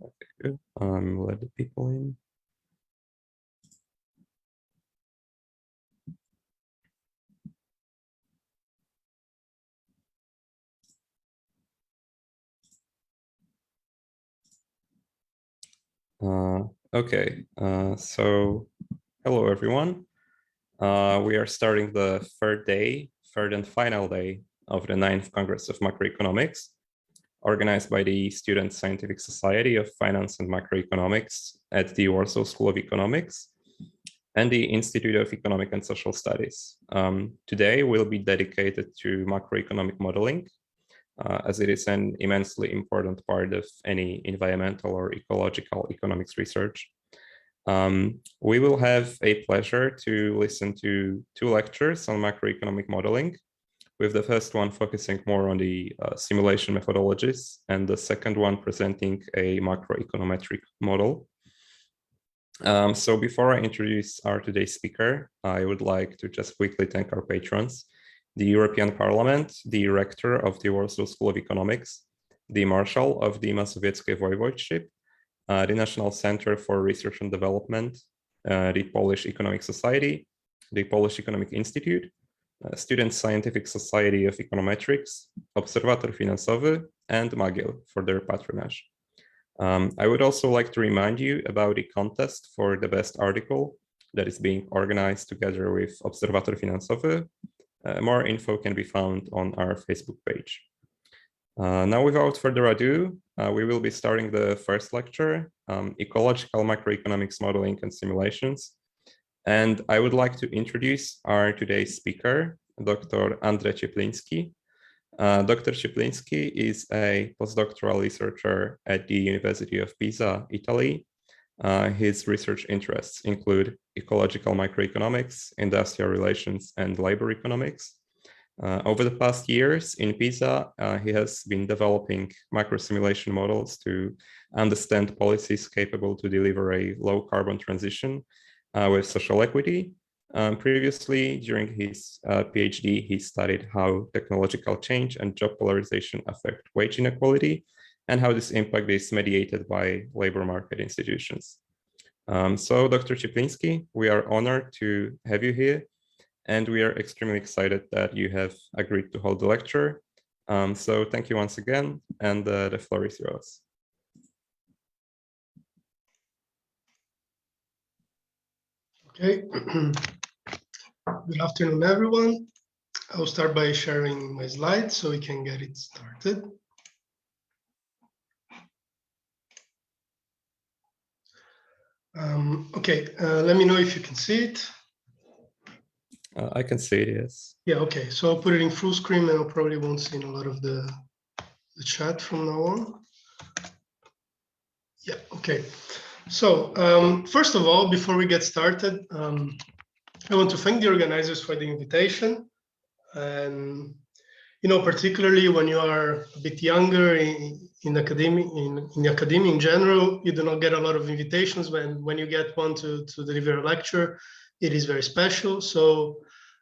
Okay, good. Let the people in. Okay, so hello everyone. We are starting the third and final day of the IX Congress of Macroeconomics, organized by the Student Scientific Society of Finance and Macroeconomics at the Warsaw School of Economics and the Institute of Economic and Social Studies. Today will be dedicated to macroeconomic modeling, as it is an immensely important part of any environmental or ecological economics research. We will have a pleasure to listen to two lectures on macroeconomic modeling, with the first one focusing more on the simulation methodologies and the second one presenting a macroeconometric model. So before I introduce our today's speaker, I would like to just quickly thank our patrons: the European Parliament, the Rector of the Warsaw School of Economics, the Marshal of the Mazowieckie Voivodeship, the National Center for Research and Development, the Polish Economic Society, the Polish Economic Institute, Student Scientific Society of Econometrics, Obserwator Finansowy, and Magiel for their patronage. I would also like to remind you about the contest for the best article that is being organized together with Obserwator Finansowy. More info can be found on our Facebook page. Now, without further ado, we will be starting the first lecture, Ecological Macroeconomics Modeling and Simulations. And I would like to introduce our today's speaker, Dr. Andrzej Ciepliński. Dr. Ciepliński is a postdoctoral researcher at the University of Pisa, Italy. His research interests include ecological macroeconomics, industrial relations, and labor economics. Over the past years in Pisa, he has been developing macro simulation models to understand policies capable to deliver a low carbon transition with social equity. Previously, during his PhD, he studied how technological change and job polarization affect wage inequality and how this impact is mediated by labor market institutions. So, Dr. Ciepliński, we are honored to have you here, and we are extremely excited that you have agreed to hold the lecture. So thank you once again, and the floor is yours. Okay. Good afternoon, everyone. I'll start by sharing my slides so we can get it started. Okay, let me know if you can see it. I can see it, yes. Yeah, okay, so I'll put it in full screen and I probably won't see a lot of the chat from now on. Yeah, okay. So first of all, before we get started, I want to thank the organizers for the invitation. And, you know, particularly when you are a bit younger in academia in general, you do not get a lot of invitations. When you get one to deliver a lecture, it is very special. So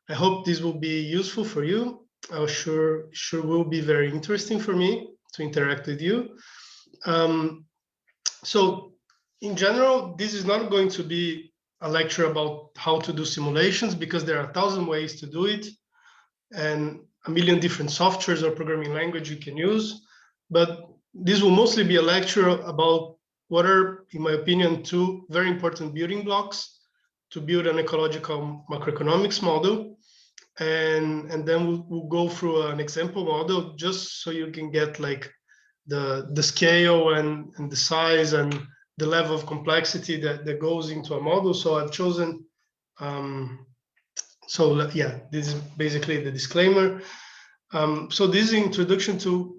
I hope this will be useful for you. I'm sure will be very interesting for me to interact with you. So in general, this is not going to be a lecture about how to do simulations, because there are 1,000 ways to do it and a million different softwares or programming language you can use. But this will mostly be a lecture about what are, in my opinion, two very important building blocks to build an ecological macroeconomics model. And then we'll go through an example model just so you can get like the scale and the size and the level of complexity that goes into a model. So I've chosen, so yeah, this is basically the disclaimer. So this is an introduction to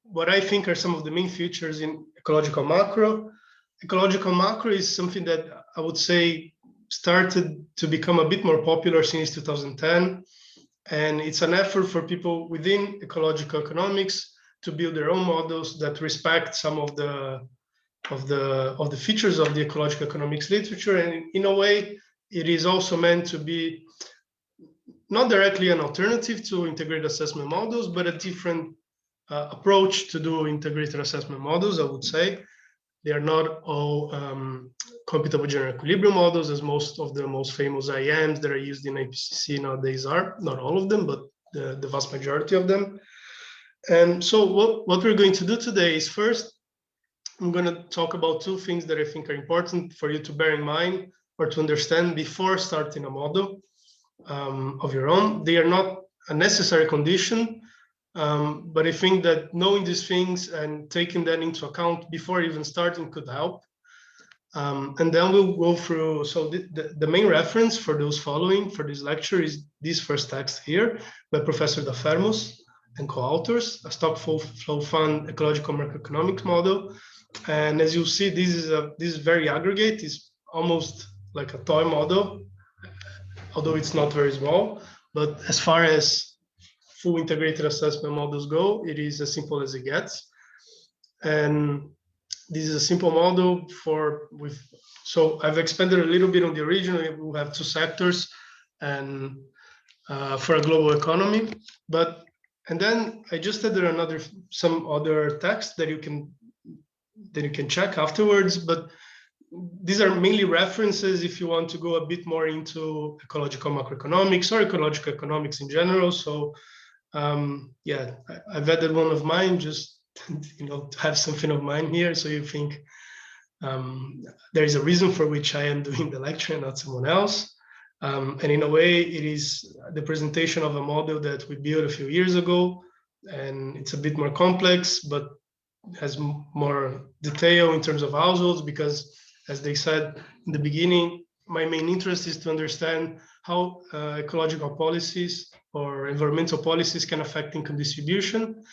what I think are some of the main features in ecological macro. Ecological macro is something that I would say started to become a bit more popular since 2010. And it's an effort for people within ecological economics to build their own models that respect some of the features of the ecological economics literature. And in a way, it is also meant to be not directly an alternative to integrated assessment models, but a different approach to do integrated assessment models, I would say. They are not all computable general equilibrium models, as most of the most famous IMs that are used in IPCC nowadays are. Not all of them, but the vast majority of them. And so what we're going to do today is, first, I'm going to talk about two things that I think are important for you to bear in mind or to understand before starting a model of your own. They are not a necessary condition, but I think that knowing these things and taking them into account before even starting could help. And then we'll go through, so the main reference for those following for this lecture is this first text here by Professor Da Fermos and co-authors, a stock flow fund ecological macroeconomics model. And as you see, this is very aggregate. It's almost like a toy model, although it's not very small. But as far as full integrated assessment models go, it is as simple as it gets. And this is a simple model so I've expanded a little bit on the original. We'll have two sectors and for a global economy. And then I just added some other text that you can check afterwards. But these are mainly references if you want to go a bit more into ecological macroeconomics or ecological economics in general. So yeah, I've added one of mine just to have something of mine here, so you think there is a reason for which I am doing the lecture and not someone else. And in a way, it is the presentation of a model that we built a few years ago, and it's a bit more complex, but has more detail in terms of households, because as they said in the beginning, my main interest is to understand how ecological policies or environmental policies can affect income distribution,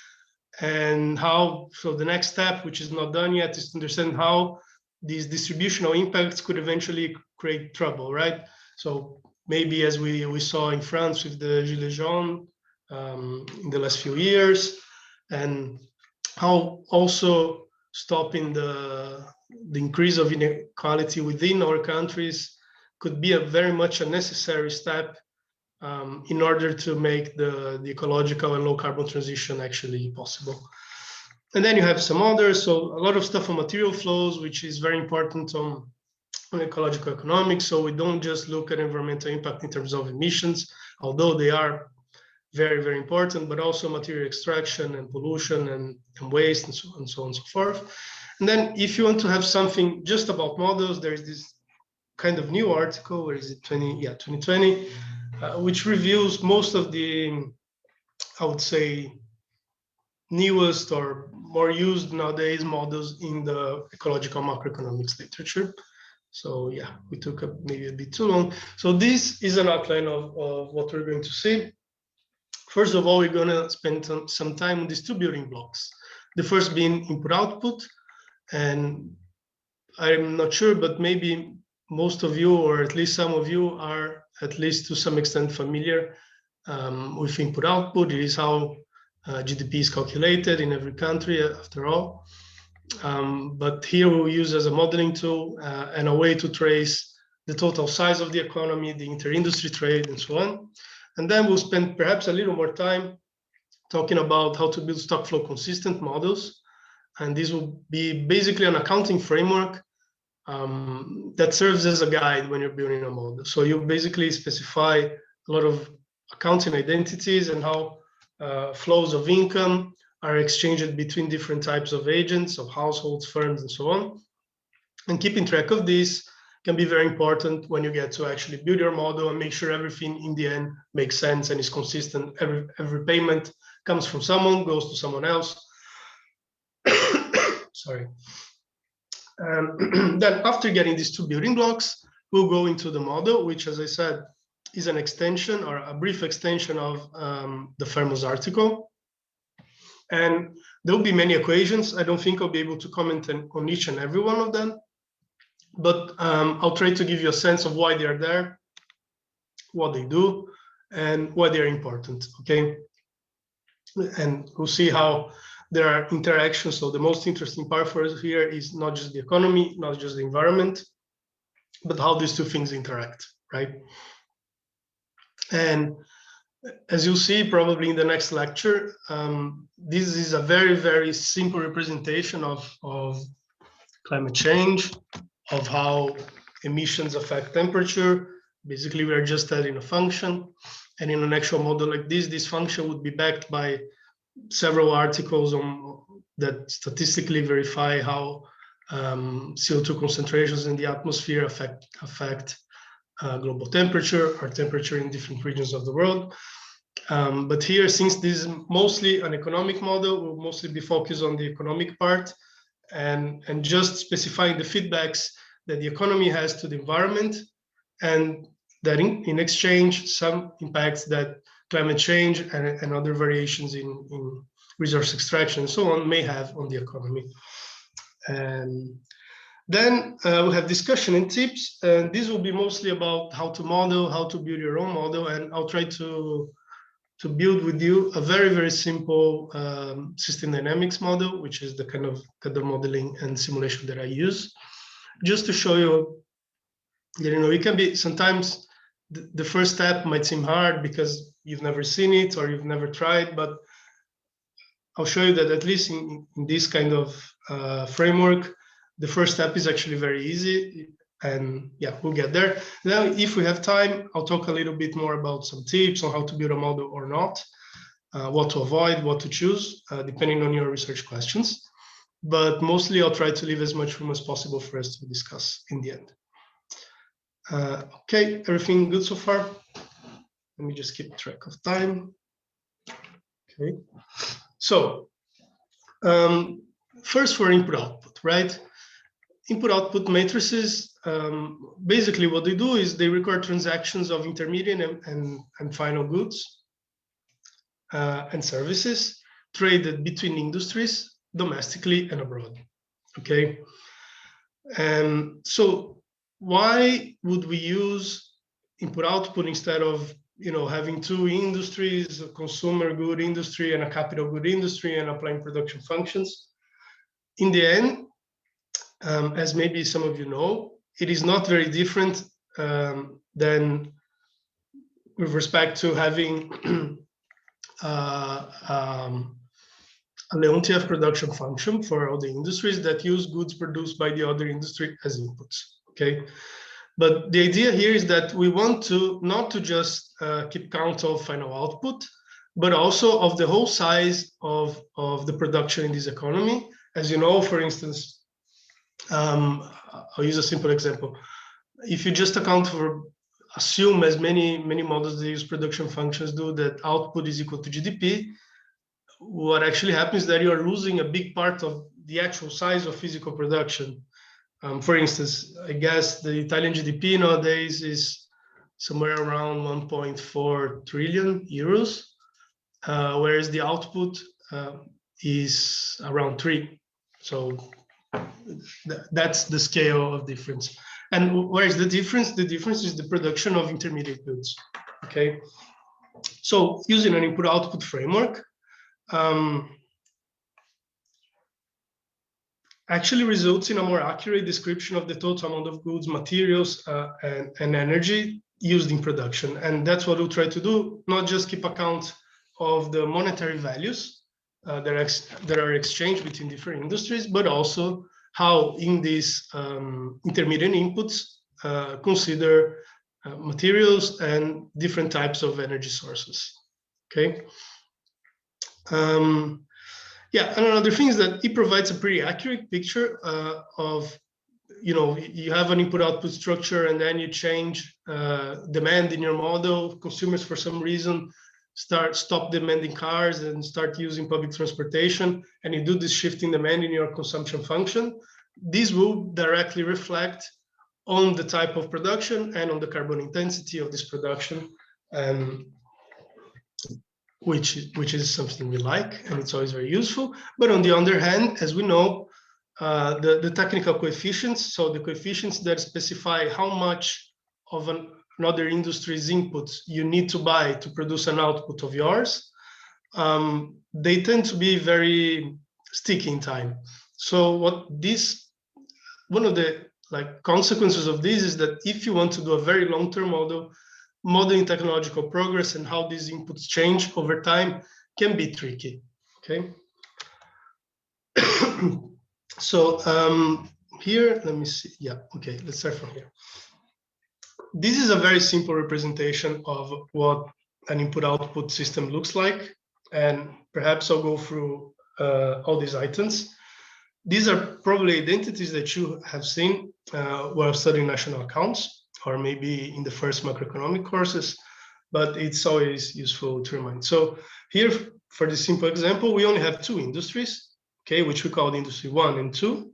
and so the next step, which is not done yet, is to understand how these distributional impacts could eventually create trouble, right? So maybe as we saw in France with the Gilets jaunes in the last few years, and how also stopping the increase of inequality within our countries could be very much a necessary step in order to make the ecological and low carbon transition actually possible. And then you have some others, so a lot of stuff on material flows, which is very important on ecological economics. So we don't just look at environmental impact in terms of emissions, although they are very, very important, but also material extraction and pollution and waste and so on and so forth. And then if you want to have something just about models, there's this kind of new article, where is it, 2020, which reviews most of the, I would say, newest or more used nowadays models in the ecological macroeconomics literature. So yeah, we took maybe a bit too long. So this is an outline of what we're going to see. First of all, we're going to spend some time on these two building blocks. The first being input-output. And I'm not sure, but maybe most of you, or at least some of you, are at least to some extent familiar with input-output. It is how GDP is calculated in every country, after all. But here we'll use as a modeling tool and a way to trace the total size of the economy, the inter-industry trade, and so on. And then we'll spend perhaps a little more time talking about how to build stock flow consistent models. And this will be basically an accounting framework that serves as a guide when you're building a model. So you basically specify a lot of accounting identities and how flows of income are exchanged between different types of agents, of households, firms, and so on. And keeping track of this can be very important when you get to actually build your model and make sure everything in the end makes sense and is consistent. Every payment comes from someone, goes to someone else. Sorry. Then after getting these two building blocks, we'll go into the model, which, as I said, is an extension or a brief extension of the Fermos article. And there will be many equations. I don't think I'll be able to comment on each and every one of them, but I'll try to give you a sense of why they are there, what they do, and why they're important, okay? And we'll see how there are interactions. So the most interesting part for us here is not just the economy, not just the environment, but how these two things interact, right? And as you'll see probably in the next lecture, this is a very, very simple representation of climate change, of how emissions affect temperature. Basically, we are just adding a function. And in an actual model like this function would be backed by several articles that statistically verify how CO2 concentrations in the atmosphere affect global temperature or temperature in different regions of the world. But here, since this is mostly an economic model, we'll mostly be focused on the economic part and just specifying the feedbacks that the economy has to the environment, and that in exchange, some impacts that climate change and other variations in resource extraction and so on may have on the economy. And then we have discussion and tips, and this will be mostly about how to model, how to build your own model, and I'll try to build with you a very, very simple system dynamics model, which is the kind of modeling and simulation that I use, just to show you that, it can be sometimes the first step might seem hard because you've never seen it or you've never tried, but I'll show you that at least in this kind of framework, the first step is actually very easy, and yeah, we'll get there. Then if we have time, I'll talk a little bit more about some tips on how to build a model or not, what to avoid, what to choose, depending on your research questions. But mostly I'll try to leave as much room as possible for us to discuss in the end. Okay, everything good so far? Let me just keep track of time. Okay, so first for input-output, right? Input-output matrices, basically what they do is they record transactions of intermediate and final goods and services traded between industries, domestically and abroad, okay? So why would we use input-output instead of having two industries, a consumer good industry and a capital good industry, and applying production functions? In the end, as maybe some of you know, it is not very different than with respect to having a Leontief production function for all the industries that use goods produced by the other industry as inputs, okay? But the idea here is that we want to not to just keep count of final output, but also of the whole size of the production in this economy. As you know, for instance, I'll use a simple example. If you just assume as many models that use production functions do, that output is equal to GDP, what actually happens is that you are losing a big part of the actual size of physical production. For instance, I guess the Italian GDP nowadays is somewhere around 1.4 trillion euros, whereas the output is around 3. So that's the scale of difference. And where is the difference? The difference is the production of intermediate goods, okay? So using an input-output framework actually results in a more accurate description of the total amount of goods, materials, and energy used in production. And that's what we'll try to do, not just keep account of the monetary values that are exchanged between different industries, but also how in these intermediate inputs consider materials and different types of energy sources, okay? Yeah, and another thing is that it provides a pretty accurate picture of, you have an input-output structure, and then you change demand in your model. Consumers, for some reason, stop demanding cars and start using public transportation, and you do this shift in demand in your consumption function. This will directly reflect on the type of production and on the carbon intensity of this production, which is something we like, and it's always very useful. But on the other hand, as we know, the technical coefficients, so the coefficients that specify how much of another industry's inputs you need to buy to produce an output of yours, they tend to be very sticky in time. So one of the consequences of this is that if you want to do a very long-term model, modeling technological progress and how these inputs change over time can be tricky, okay? So here, let me see. Yeah, okay, let's start from here. This is a very simple representation of what an input-output system looks like. And perhaps I'll go through all these items. These are probably identities that you have seen while studying national accounts, or maybe in the first macroeconomic courses, but it's always useful to remind. So here, for this simple example, we only have two industries, okay, which we call industry 1 and 2.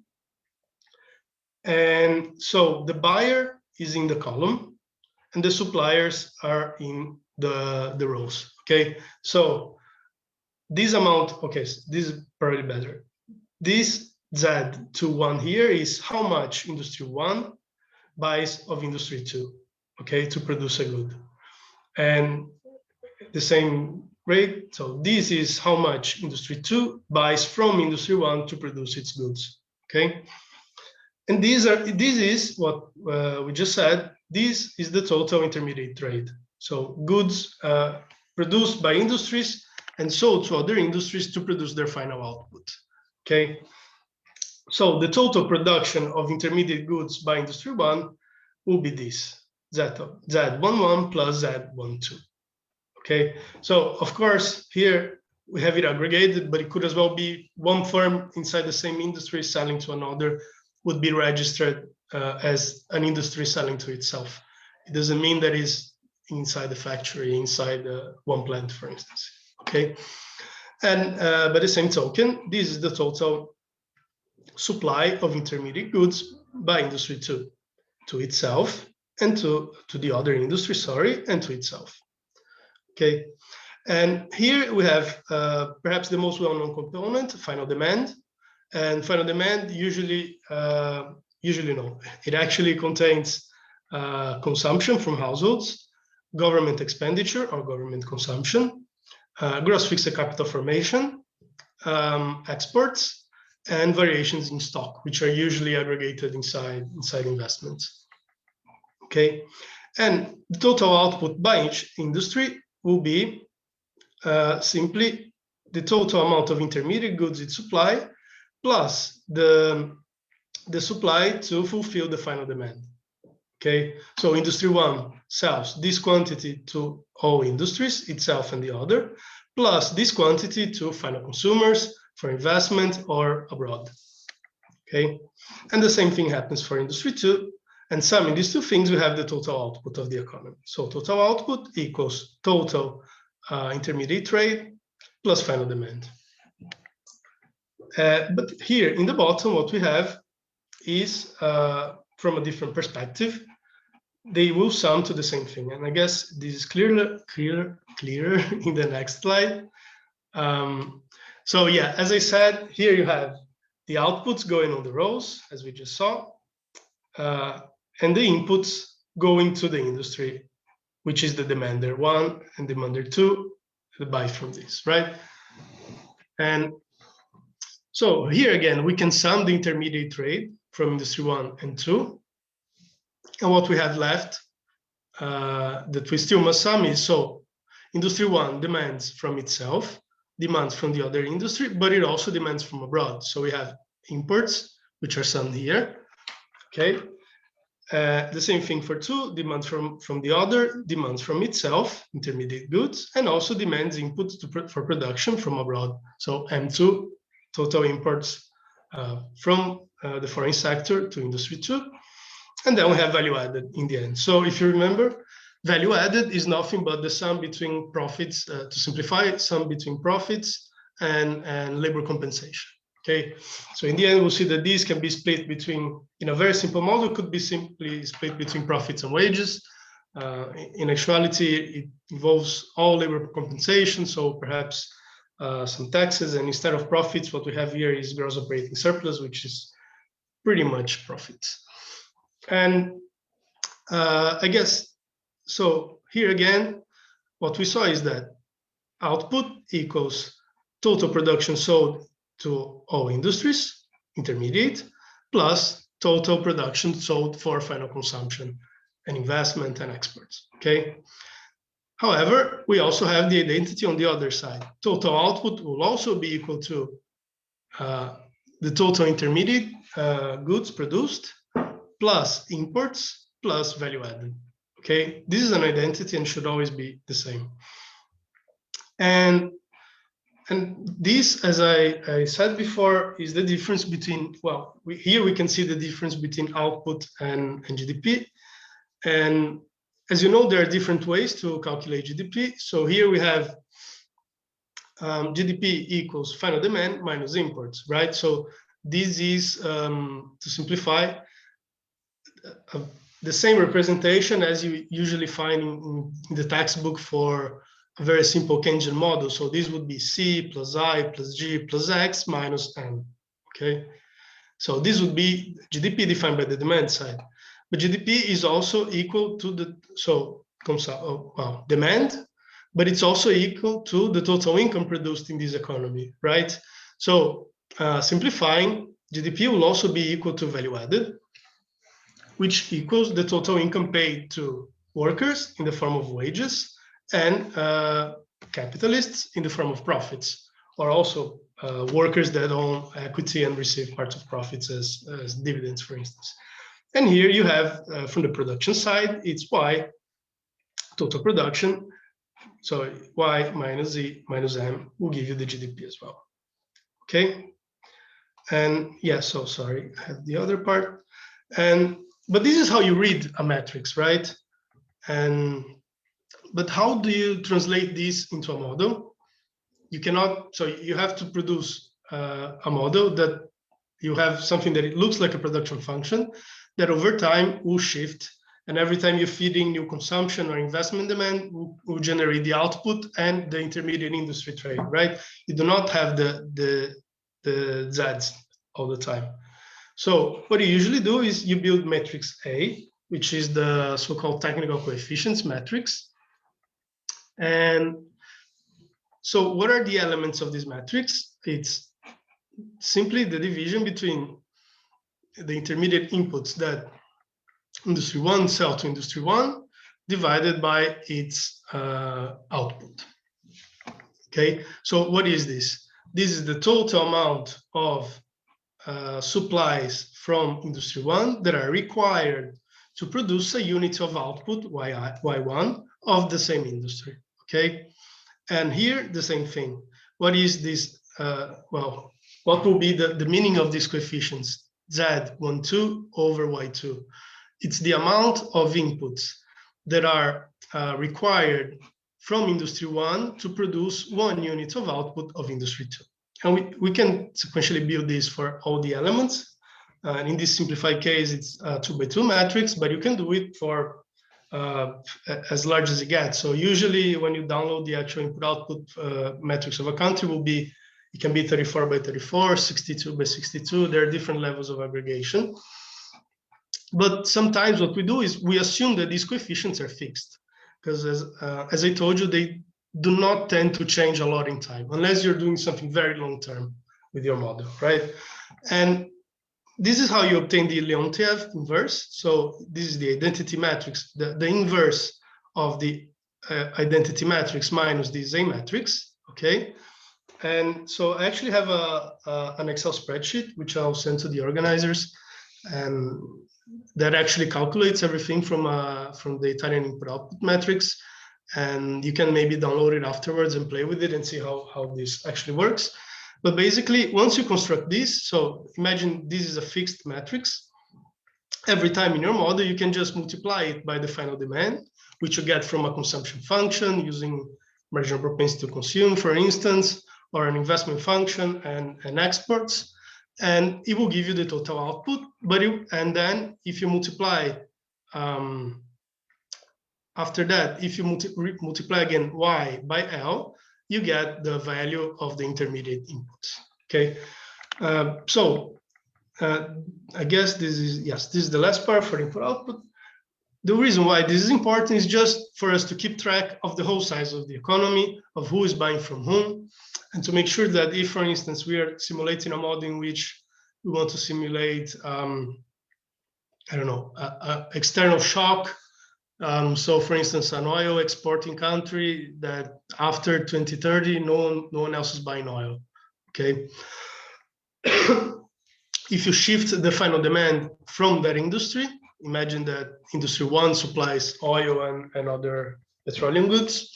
And so the buyer is in the column and the suppliers are in the rows, okay? So this amount, okay, so this is probably better. This Z21 here is how much industry 1 buys of industry 2, okay, to produce a good. And the same rate, so this is how much industry 2 buys from industry 1 to produce its goods, okay? And this is what we just said, this is the total intermediate trade. So goods produced by industries and sold to other industries to produce their final output, okay? So the total production of intermediate goods by industry 1 will be this, Z11 plus Z12, okay? So of course, here we have it aggregated, but it could as well be one firm inside the same industry selling to another would be registered as an industry selling to itself. It doesn't mean that it's inside the factory, inside one plant, for instance, okay? And by the same token, this is the total supply of intermediate goods by industry 2 to itself and to the other industry, sorry, and to itself, okay? And here we have perhaps the most well-known component, final demand. And final demand usually no, it actually contains consumption from households, government expenditure or government consumption, gross fixed capital formation, exports, and variations in stock, which are usually aggregated inside investments, okay? And the total output by each industry will be simply the total amount of intermediate goods it supplies plus the supply to fulfill the final demand, okay? So industry 1 sells this quantity to all industries, itself and the other, plus this quantity to final consumers for investment or abroad, okay? And the same thing happens for industry 2, and summing these two things, we have the total output of the economy. So total output equals total intermediate trade plus final demand. But here in the bottom, what we have is from a different perspective. They will sum to the same thing, and I guess this is clearer in the next slide. So yeah, as I said, here you have the outputs going on the rows, as we just saw, and the inputs going to the industry, which is the demander 1 and demander 2, the buy from this, right? And so here again, we can sum the intermediate trade from industry 1 and 2. And what we have left that we still must sum is, so industry 1 demands from itself, demands from the other industry, but it also demands from abroad. So we have imports, which are summed here, okay? The same thing for 2, demands from the other, demands from itself, intermediate goods, and also demands inputs for production from abroad. So M2, total imports from the foreign sector to industry 2. And then we have value added in the end. So if you remember, value added is nothing but the sum between profits, to simplify, sum between profits and labor compensation. Okay, so in the end, we'll see that these can be split between, in a very simple model, could be simply split between profits and wages. In actuality, it involves all labor compensation, so perhaps some taxes, and instead of profits, what we have here is gross operating surplus, which is pretty much profits. And I guess, so here again, what we saw is that output equals total production sold to all industries, intermediate, plus total production sold for final consumption and investment and exports, okay? However, we also have the identity on the other side. Total output will also be equal to the total intermediate goods produced plus imports plus value added. Okay, this is an identity and should always be the same. And this, as I said before, is the difference between, well, here we can see the difference between output and GDP. And as you know, there are different ways to calculate GDP. So here we have GDP equals final demand minus imports, right? So this is, to simplify, the same representation as you usually find in the textbook for a very simple Keynesian model. So this would be C plus I plus G plus X minus N, okay? So this would be GDP defined by the demand side. But GDP is also equal to the, so comes out, well, demand, but it's also equal to the total income produced in this economy, right? So simplifying, GDP will also be equal to value added, which equals the total income paid to workers in the form of wages and capitalists in the form of profits, or also workers that own equity and receive parts of profits as dividends, for instance. And here you have, from the production side, it's Y, total production. So Y minus Z minus M will give you the GDP as well. Okay. And yeah, so sorry, I have the other part. But this is how you read a matrix, right? But how do you translate this into a model? You cannot, so you have to produce a model that you have something that it looks like a production function that over time will shift. And every time you feed in new consumption or investment demand, will generate the output and the intermediate industry trade, right? You do not have the Zs all the time. So what you usually do is you build matrix A, which is the so-called technical coefficients matrix. And so what are the elements of this matrix? It's simply the division between the intermediate inputs that industry 1 sell to industry 1 divided by its output. Okay, so what is this? This is the total amount of supplies from industry 1 that are required to produce a unit of output, Y1, of the same industry, okay? And here, the same thing. What is this, well, what will be the meaning of these coefficients? Z12 over Y2. It's the amount of inputs that are required from industry 1 to produce 1 unit of output of industry 2. And we can sequentially build this for all the elements. And in this simplified case, it's a 2x2 matrix, but you can do it for as large as you get. So usually when you download the actual input-output matrix of a country it can be 34 by 34, 62 by 62. There are different levels of aggregation. But sometimes what we do is we assume that these coefficients are fixed, because as I told you, they do not tend to change a lot in time, unless you're doing something very long-term with your model, right? And this is how you obtain the Leontief inverse. So this is the identity matrix, the inverse of the identity matrix minus the Z matrix, okay? And so I actually have an Excel spreadsheet, which I'll send to the organizers, and that actually calculates everything from the Italian input-output matrix. And you can maybe download it afterwards and play with it and see how this actually works. But basically, once you construct this, so imagine this is a fixed matrix. Every time in your model, you can just multiply it by the final demand, which you get from a consumption function using marginal propensity to consume, for instance, or an investment function and exports. And it will give you the total output. And then if you multiply, after that, if you multiply again Y by L, you get the value of the intermediate inputs, okay? I guess this is the last part for input-output. The reason why this is important is just for us to keep track of the whole size of the economy, of who is buying from whom, and to make sure that if, for instance, we are simulating a model in which we want to simulate, I don't know, external shock. So, for instance, an oil exporting country that after 2030, no one else is buying oil. Okay. if you shift the final demand from that industry, imagine that industry 1 supplies oil and other petroleum goods,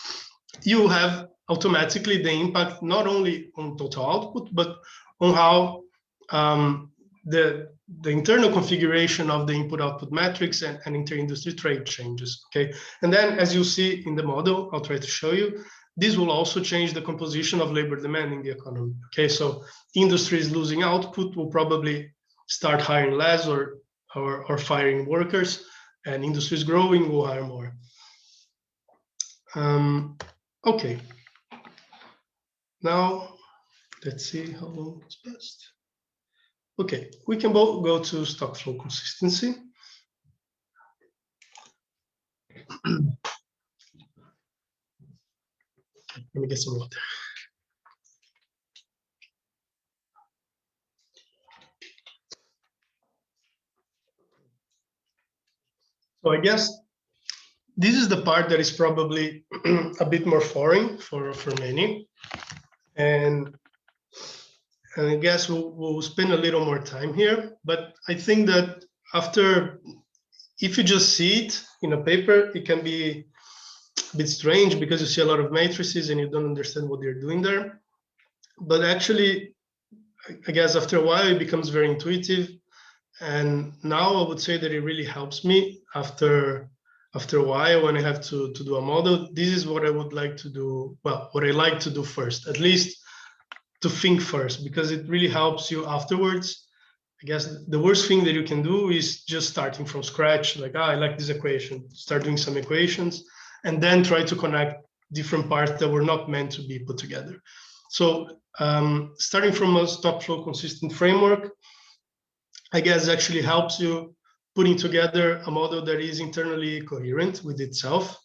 you have automatically the impact not only on total output, but on how the internal configuration of the input-output metrics and inter-industry trade changes, okay? And then, as you see in the model, I'll try to show you, this will also change the composition of labor demand in the economy, okay? So industries losing output will probably start hiring less or firing workers, and industries growing will hire more. Okay. Now, let's see how long it's passed. Okay, we can both go to stock flow consistency. Let me get some water. So I guess this is the part that is probably a bit more foreign for many. And I guess we'll spend a little more time here. But I think that if you just see it in a paper, it can be a bit strange because you see a lot of matrices and you don't understand what they're doing there. But actually, I guess after a while, it becomes very intuitive. And now I would say that it really helps me after a while when I have to do a model. This is what I would like to do. Well, what I like to do first, at least to think first, because it really helps you afterwards. I guess the worst thing that you can do is just starting from scratch, like, I like this equation, start doing some equations, and then try to connect different parts that were not meant to be put together. So starting from a stock flow consistent framework, I guess actually helps you putting together a model that is internally coherent with itself.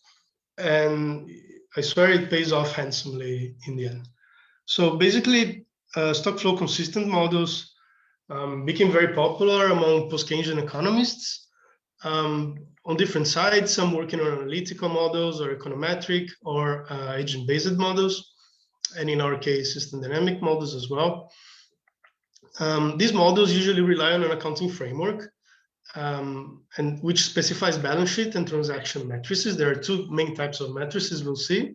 And I swear it pays off handsomely in the end. So basically, stock flow consistent models became very popular among post-Keynesian economists on different sides, some working on analytical models or econometric or agent-based models, and in our case, system dynamic models as well. These models usually rely on an accounting framework, and which specifies balance sheet and transaction matrices. There are two main types of matrices we'll see.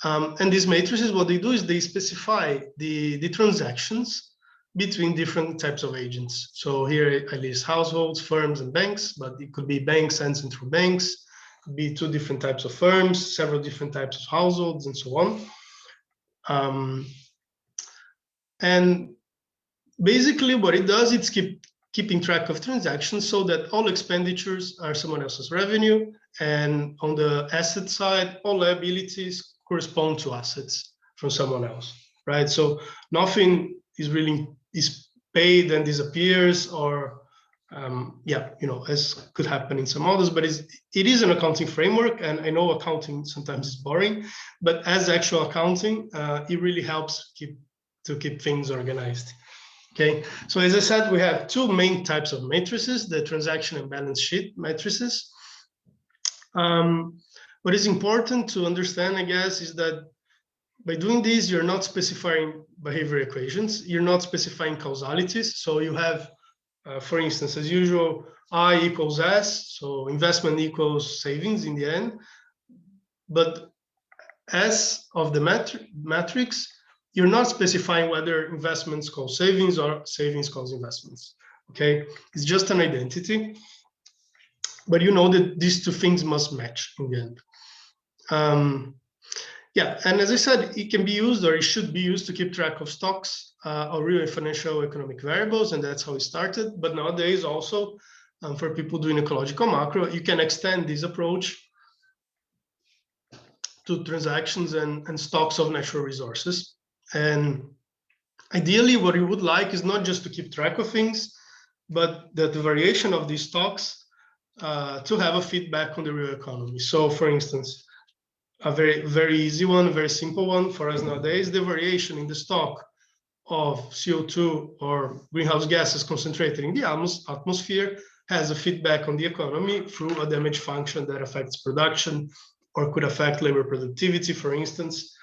And these matrices, what they do is they specify the transactions between different types of agents. So here I list households, firms, and banks, but it could be banks and central banks, it could be two different types of firms, several different types of households, and so on. And basically what it does, it's keeping track of transactions so that all expenditures are someone else's revenue, and on the asset side, all liabilities correspond to assets from someone else, right? So nothing is paid and disappears, or as could happen in some models, but it is an accounting framework. And I know accounting sometimes is boring, but as actual accounting, it really helps keep things organized. Okay, so as I said, we have two main types of matrices, the transaction and balance sheet matrices. What is important to understand, I guess, is that by doing this, you're not specifying behavior equations, you're not specifying causalities. So you have, for instance, as usual, I equals S, so investment equals savings in the end. But S of the matrix, you're not specifying whether investments cause savings or savings cause investments, okay? It's just an identity, but you know that these two things must match in the end. And as I said, it can be used, or it should be used, to keep track of stocks or real financial economic variables, and that's how it started. But nowadays also, for people doing ecological macro, you can extend this approach to transactions and stocks of natural resources. And ideally, what you would like is not just to keep track of things, but that the variation of these stocks to have a feedback on the real economy. So for instance, a very, very easy one, a very simple one for us nowadays, the variation in the stock of CO2 or greenhouse gases concentrated in the atmosphere has a feedback on the economy through a damage function that affects production or could affect labor productivity, for instance.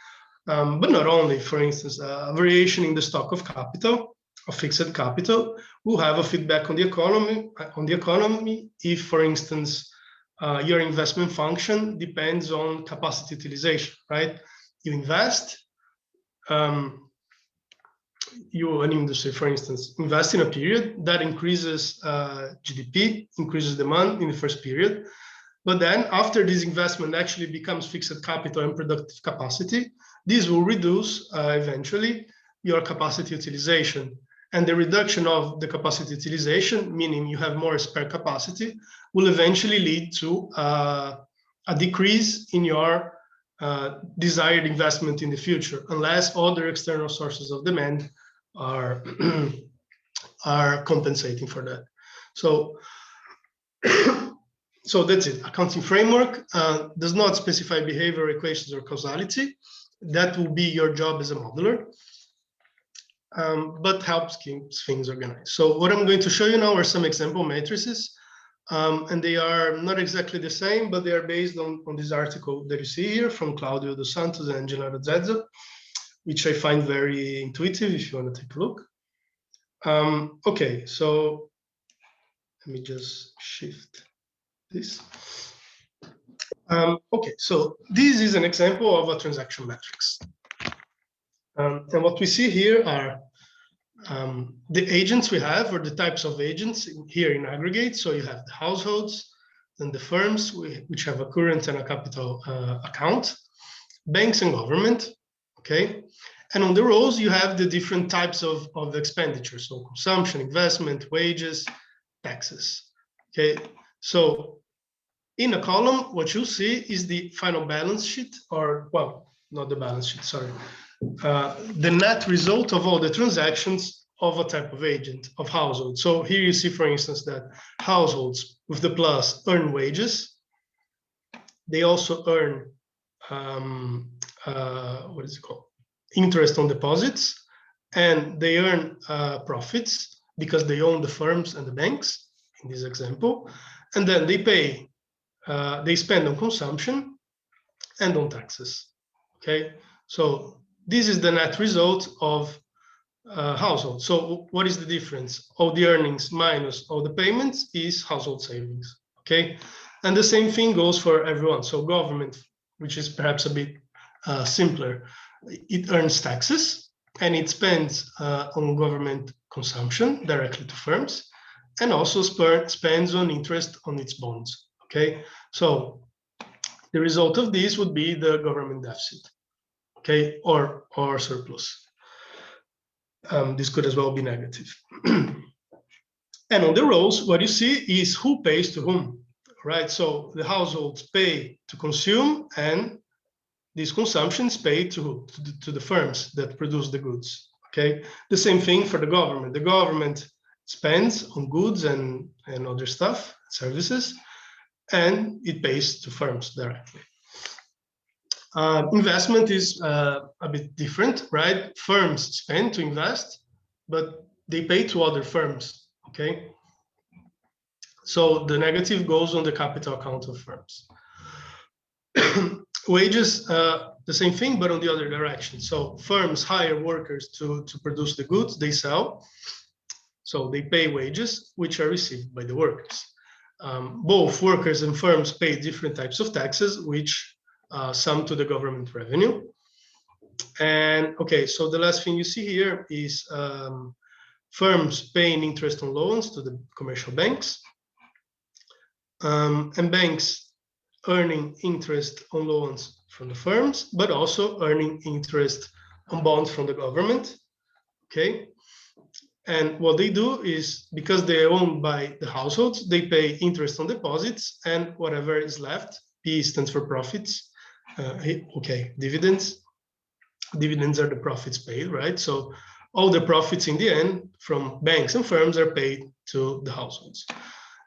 But not only, for instance, a variation in the stock of capital of fixed capital will have a feedback on the economy if, for instance, your investment function depends on capacity utilization, right? You invest, you, an industry, for instance, invest in a period that increases GDP, increases demand in the first period. But then after this investment actually becomes fixed capital and productive capacity, this will reduce eventually your capacity utilization. And the reduction of the capacity utilization, meaning you have more spare capacity, will eventually lead to a decrease in your desired investment in the future, unless other external sources of demand are compensating for that. So, so that's it. Accounting framework does not specify behavior, equations, or causality. That will be your job as a modeler, but helps keep things organized. So what I'm going to show you now are some example matrices, and they are not exactly the same, but they are based on this article that you see here from Claudio dos Santos and Gennaro Zezzo, which I find very intuitive if you want to take a look. Okay, so let me just shift this. Okay, so this is an example of a transaction matrix. And what we see here are the agents we have, or the types of agents here in aggregate. So you have the households, then the firms, which have a current and a capital account, banks and government, okay? And on the rows, you have the different types of expenditure. So consumption, investment, wages, taxes, okay? So in a column, what you see is the final balance sheet, or, well, not the balance sheet, sorry. The net result of all the transactions of a type of agent, of household. So here you see, for instance, that households with the plus earn wages. They also earn, what is it called? Interest on deposits, and they earn profits because they own the firms and the banks, in this example. And then they pay, they spend on consumption and on taxes, okay? So this is the net result of household. So what is the difference? All the earnings minus all the payments is household savings, okay? And the same thing goes for everyone. So government, which is perhaps a bit simpler, it earns taxes and it spends on government consumption directly to firms, and also spends on interest on its bonds, okay? So the result of this would be the government deficit, okay, or surplus. This could as well be negative. And on the rows, what you see is who pays to whom, right? So the households pay to consume, and these consumptions pay to the firms that produce the goods, okay? The same thing for the government. The government spends on goods and other stuff, services, and it pays to firms directly. Investment is a bit different, right? Firms spend to invest, but they pay to other firms, okay? So the negative goes on the capital account of firms. Wages, the same thing, but on the other direction. So firms hire workers to produce the goods they sell. So they pay wages, which are received by the workers. Both workers and firms pay different types of taxes, which sum to the government revenue. And okay, so the last thing you see here is firms paying interest on loans to the commercial banks, and banks earning interest on loans from the firms, but also earning interest on bonds from the government, okay? And what they do is, because they are owned by the households, they pay interest on deposits, and whatever is left, P stands for profits, okay, dividends. Dividends are the profits paid, right? So all the profits in the end from banks and firms are paid to the households.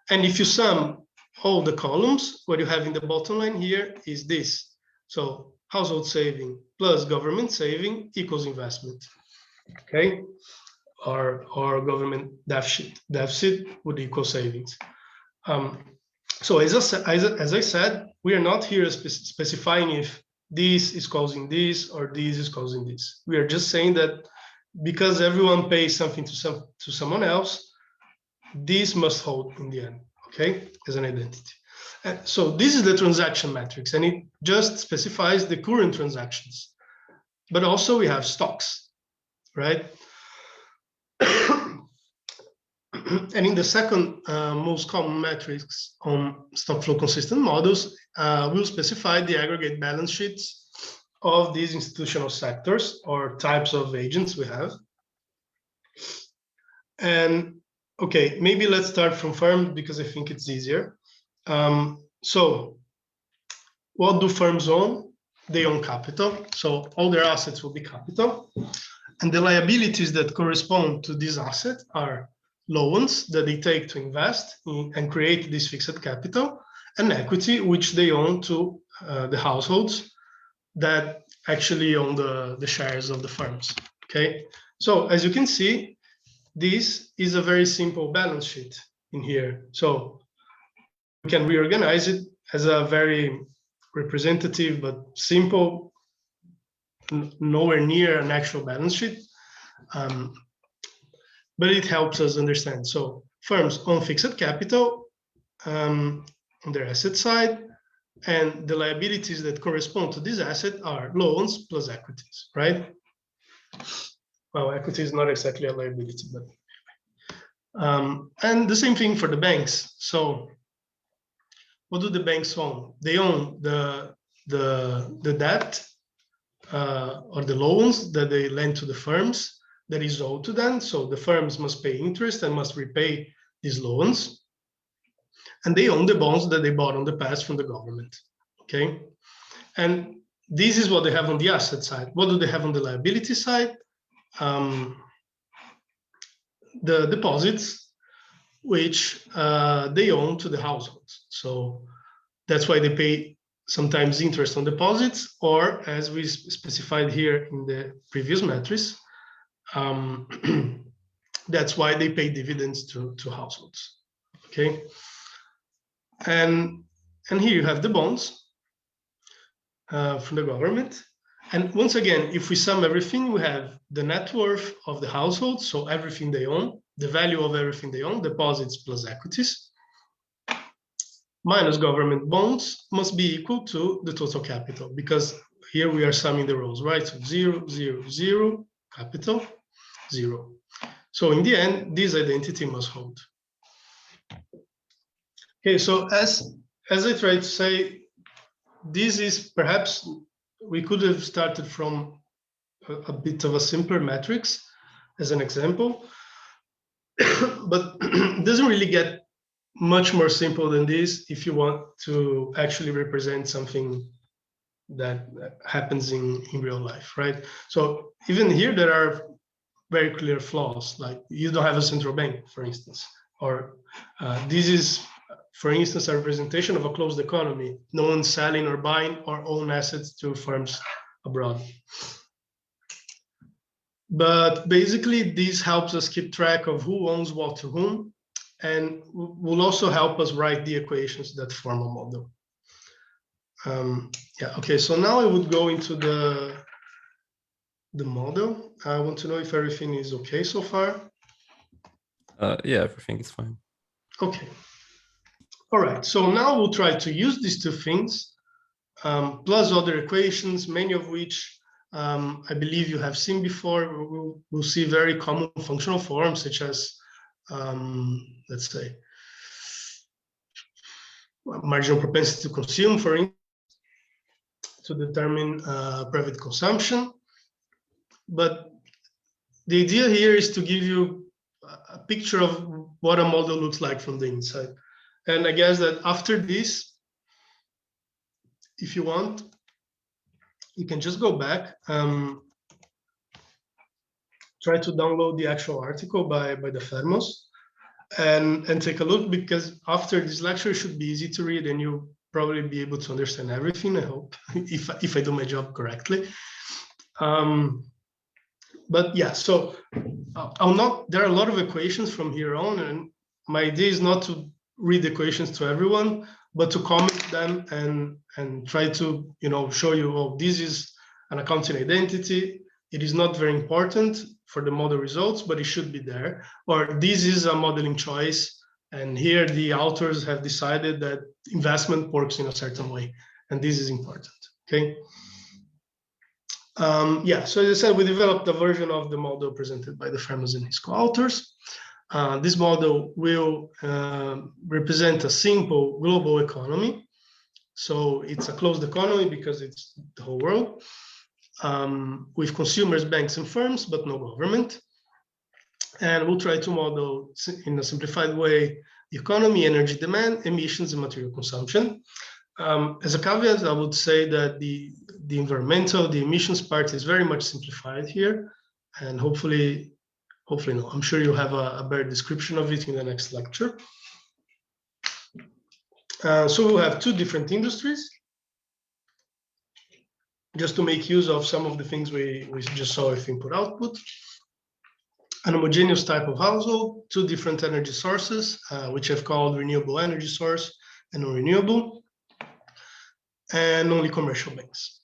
And if you sum all the columns, what you have in the bottom line here is this. So household saving plus government saving equals investment, okay? Or government deficit would equal savings. So as I said, we are not here specifying if this is causing this or this is causing this. We are just saying that because everyone pays something to someone else, this must hold in the end, okay, as an identity. And so this is the transaction matrix, and it just specifies the current transactions. But also we have stocks, right? And in the second most common metrics on stock flow consistent models, we'll specify the aggregate balance sheets of these institutional sectors or types of agents we have. And okay, maybe let's start from firms because I think it's easier. So what do firms own? They own capital. So all their assets will be capital. And the liabilities that correspond to this asset are loans that they take to invest and create this fixed capital, and equity, which they own to the households that actually own the shares of the firms. Okay. So as you can see, this is a very simple balance sheet in here. So we can reorganize it as a very representative but simple, nowhere near an actual balance sheet, but it helps us understand. So firms own fixed capital on their asset side, and the liabilities that correspond to this asset are loans plus equities, right? Well, equity is not exactly a liability, but and the same thing for the banks. So what do the banks own? They own the debt or the loans that they lend to the firms that is owed to them. So the firms must pay interest and must repay these loans. And they own the bonds that they bought on the past from the government. Okay. And this is what they have on the asset side. What do they have on the liability side? The deposits, which they own to the households. So that's why they pay sometimes interest on deposits, or as we specified here in the previous matrix, that's why they pay dividends to households. Okay. And here you have the bonds from the government. And once again, if we sum everything, we have the net worth of the household, so everything they own, the value of everything they own, deposits plus equities, minus government bonds must be equal to the total capital, because here we are summing the rows, right? So 0, 0, 0, capital, 0. So in the end, this identity must hold. Okay, so as I tried to say, this is perhaps, we could have started from a bit of a simpler matrix as an example, but it doesn't really get much more simple than this if you want to actually represent something that happens in real life, right? So even here, there are very clear flaws, like you don't have a central bank, for instance, or this is, for instance, a representation of a closed economy. No one's selling or buying or own assets to firms abroad. But basically, this helps us keep track of who owns what to whom, and will also help us write the equations that form a model. Yeah, okay, so now I would go into the model. I want to know if everything is okay so far. Yeah, everything is fine. Okay. All right, so now we'll try to use these two things, plus other equations, many of which I believe you have seen before. We'll see very common functional forms, such as, let's say, marginal propensity to consume, for instance, to determine private consumption. But the idea here is to give you a picture of what a model looks like from the inside. And I guess that after this, if you want, you can just go back, try to download the actual article by the Fermos and take a look, because after this lecture, it should be easy to read and you'll probably be able to understand everything, I hope, if I do my job correctly. But yeah, so there are a lot of equations from here on, and my idea is not to read equations to everyone, but to comment them and try to, show you, oh, this is an accounting identity. It is not very important for the model results, but it should be there. Or this is a modeling choice, and here the authors have decided that investment works in a certain way, and this is important, okay? Yeah, so as I said, we developed a version of the model presented by the Fermus and his co-authors. This model will represent a simple global economy. So it's a closed economy because it's the whole world, with consumers, banks, and firms, but no government. And we'll try to model in a simplified way the economy, energy demand, emissions, and material consumption. As a caveat, I would say that the environmental, the emissions part is very much simplified here, and hopefully no, I'm sure you'll have a better description of it in the next lecture. So we'll have two different industries, just to make use of some of the things we just saw with input-output. An homogeneous type of household, two different energy sources, which I've called renewable energy source and non-renewable, and only commercial banks.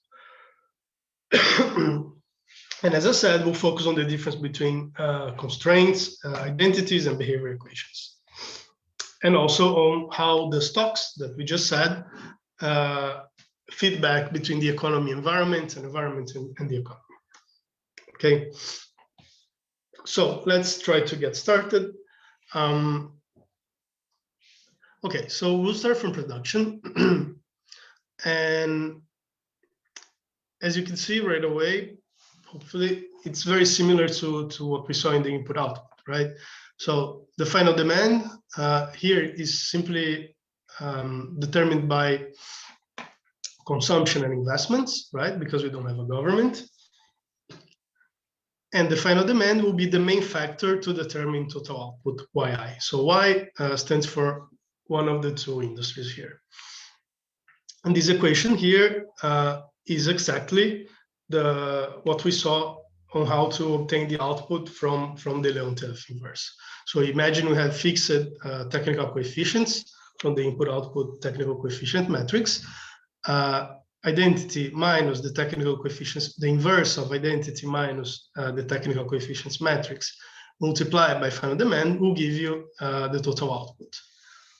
And as I said, we'll focus on the difference between constraints, identities, and behavior equations. And also on how the stocks that we just said feedback between the economy environment and the economy. Okay, so let's try to get started. Okay, so we'll start from production. And as you can see right away, hopefully it's very similar to what we saw in the input-output, right? So the final demand here is simply determined by consumption and investments, right? Because we don't have a government. And the final demand will be the main factor to determine total output, YI. So Y stands for one of the two industries here. And this equation here is exactly what we saw on how to obtain the output from the Leontief inverse. So imagine we have fixed technical coefficients from the input-output technical coefficient matrix. Identity minus the technical coefficients, the inverse of identity minus the technical coefficients matrix multiplied by final demand will give you the total output.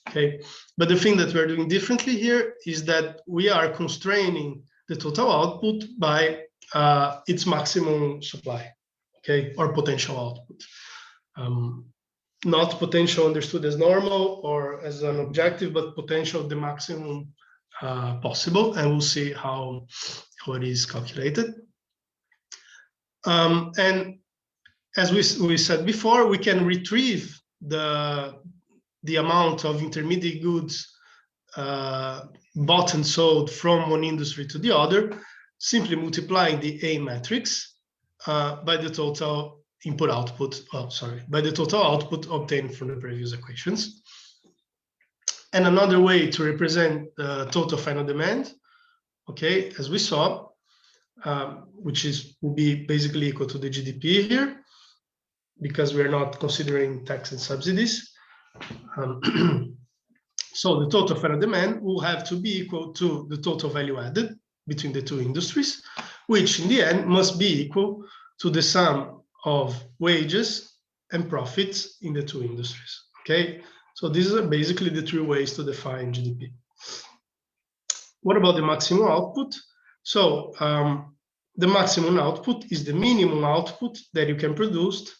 Okay, but the thing that we're doing differently here is that we are constraining the total output by its maximum supply, okay, or potential output. Not potential understood as normal or as an objective, but potential the maximum possible, and we'll see how it is calculated. And as we said before, we can retrieve the amount of intermediate goods bought and sold from one industry to the other, simply multiplying the A matrix by the total input-output, by the total output obtained from the previous equations. And another way to represent the total final demand, okay, as we saw, which will be basically equal to the GDP here, because we're not considering tax and subsidies. So the total final demand will have to be equal to the total value added between the two industries, which in the end must be equal to the sum of wages and profits in the two industries, okay? So these are basically the three ways to define GDP. What about the maximum output? So the maximum output is the minimum output that you can produce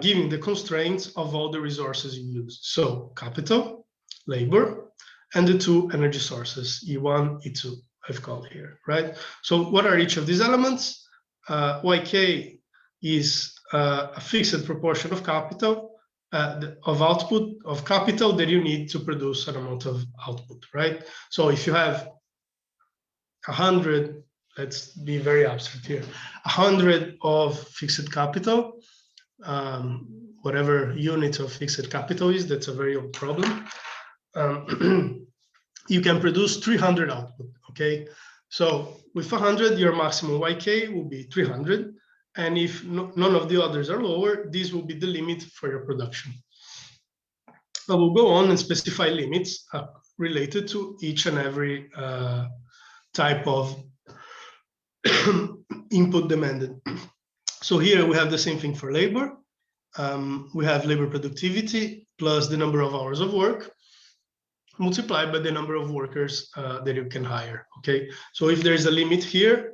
given the constraints of all the resources you use. So capital, labor, and the two energy sources, E1, E2, I've called here, right? So what are each of these elements? YK is a fixed proportion of capital, of output, of capital that you need to produce an amount of output, right? So if you have 100, let's be very abstract here, 100 of fixed capital, whatever unit of fixed capital is, that's a very old problem. You can produce 300 output, okay? So with 100, your maximum YK will be 300. And if none of the others are lower, this will be the limit for your production. I will go on and specify limits related to each and every type of input demanded. So here we have the same thing for labor. We have labor productivity plus the number of hours of work multiplied by the number of workers that you can hire. Okay, so if there is a limit here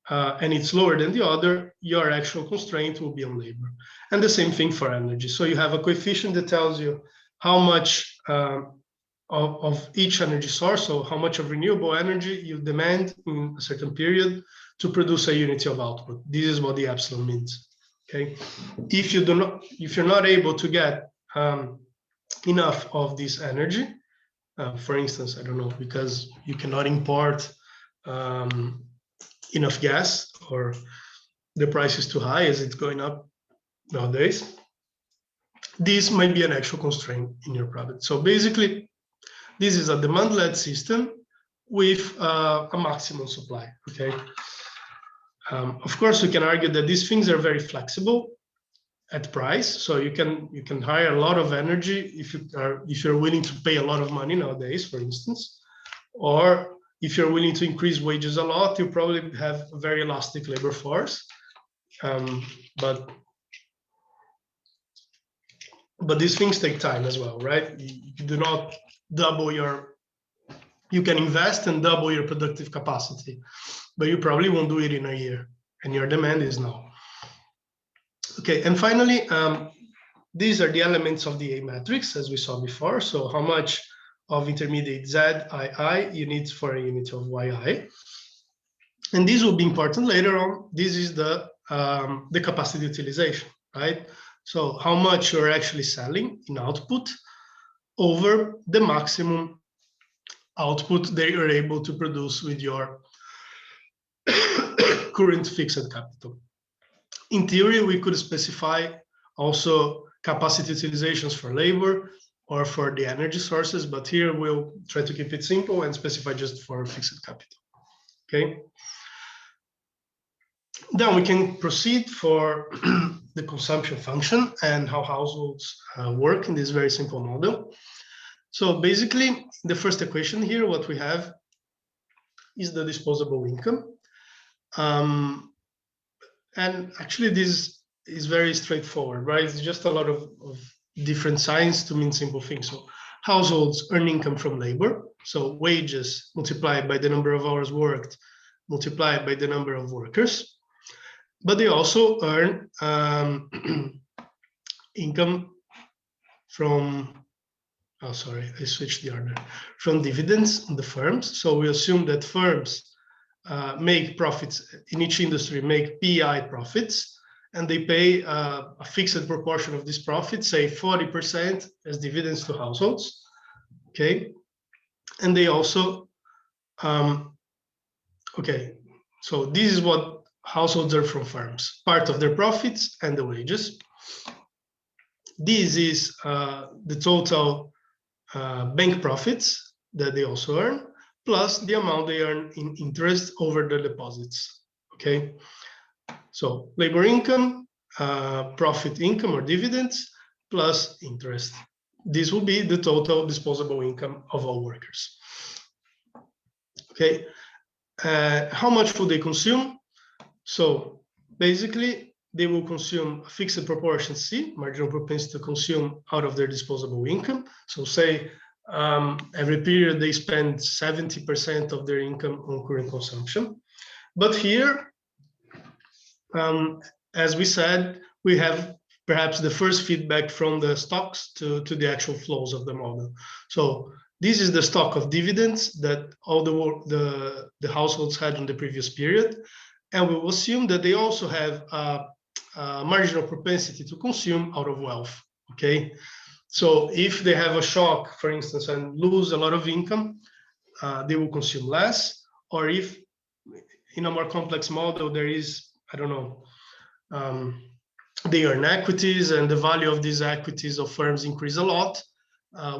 and it's lower than the other, your actual constraint will be on labor. And the same thing for energy. So you have a coefficient that tells you how much of each energy source, so how much of renewable energy you demand in a certain period to produce a unit of output. This is what the epsilon means. Okay, if you're not able to get enough of this energy, for instance, I don't know, because you cannot import enough gas, or the price is too high as it's going up nowadays, this might be an actual constraint in your product. So basically, this is a demand-led system with a maximum supply. Okay. Of course, we can argue that these things are very flexible at price. So you can hire a lot of energy if you're willing to pay a lot of money nowadays, for instance, or if you're willing to increase wages a lot, you probably have a very elastic labor force. But these things take time as well, right? You do not double you can invest and double your productive capacity, but you probably won't do it in a year, and your demand is now. Okay, and finally, these are the elements of the A matrix, as we saw before. So how much of intermediate ZII you need for a unit of YI. And this will be important later on. This is the capacity utilization, right? So how much you're actually selling in output over the maximum output that you're able to produce with your current fixed capital. In theory, we could specify also capacity utilizations for labor or for the energy sources, but here we'll try to keep it simple and specify just for fixed capital. Okay. Then we can proceed for the consumption function and how households work in this very simple model. So basically, the first equation here, what we have is the disposable income. And actually, this is very straightforward, right? It's just a lot of different signs to mean simple things. So households earn income from labor. So wages multiplied by the number of hours worked, multiplied by the number of workers. But they also earn income from, oh, sorry, I switched the order, from dividends on the firms. So we assume that firms make profits in each industry, make PI profits, and they pay a fixed proportion of this profit, say 40% as dividends to households. Okay, and they also, okay, so this is what households earn from firms, part of their profits and the wages. This is the total bank profits that they also earn, plus the amount they earn in interest over the deposits. Okay, so labor income, profit income or dividends, plus interest. This will be the total disposable income of all workers. Okay, how much will they consume? So basically, they will consume a fixed proportion C, marginal propensity to consume, out of their disposable income. So say every period they spend 70% of their income on current consumption. But here, as we said, we have perhaps the first feedback from the stocks to the actual flows of the model. So this is the stock of dividends that all the households had in the previous period. And we will assume that they also have a marginal propensity to consume out of wealth. Okay, so if they have a shock, for instance, and lose a lot of income, they will consume less. Or if in a more complex model, there is, I don't know, they earn equities and the value of these equities of firms increase a lot,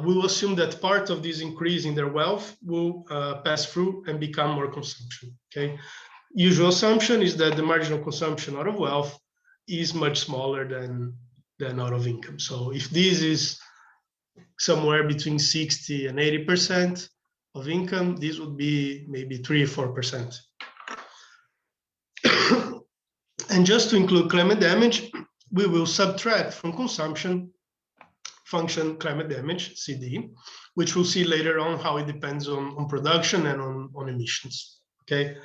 we will assume that part of this increase in their wealth will pass through and become more consumption. Okay, usual assumption is that the marginal consumption out of wealth is much smaller than out of income. So if this is somewhere between 60 and 80% of income, this would be maybe 3 or 4%. And just to include climate damage, we will subtract from consumption function climate damage, CD, which we'll see later on how it depends on production and on emissions, okay?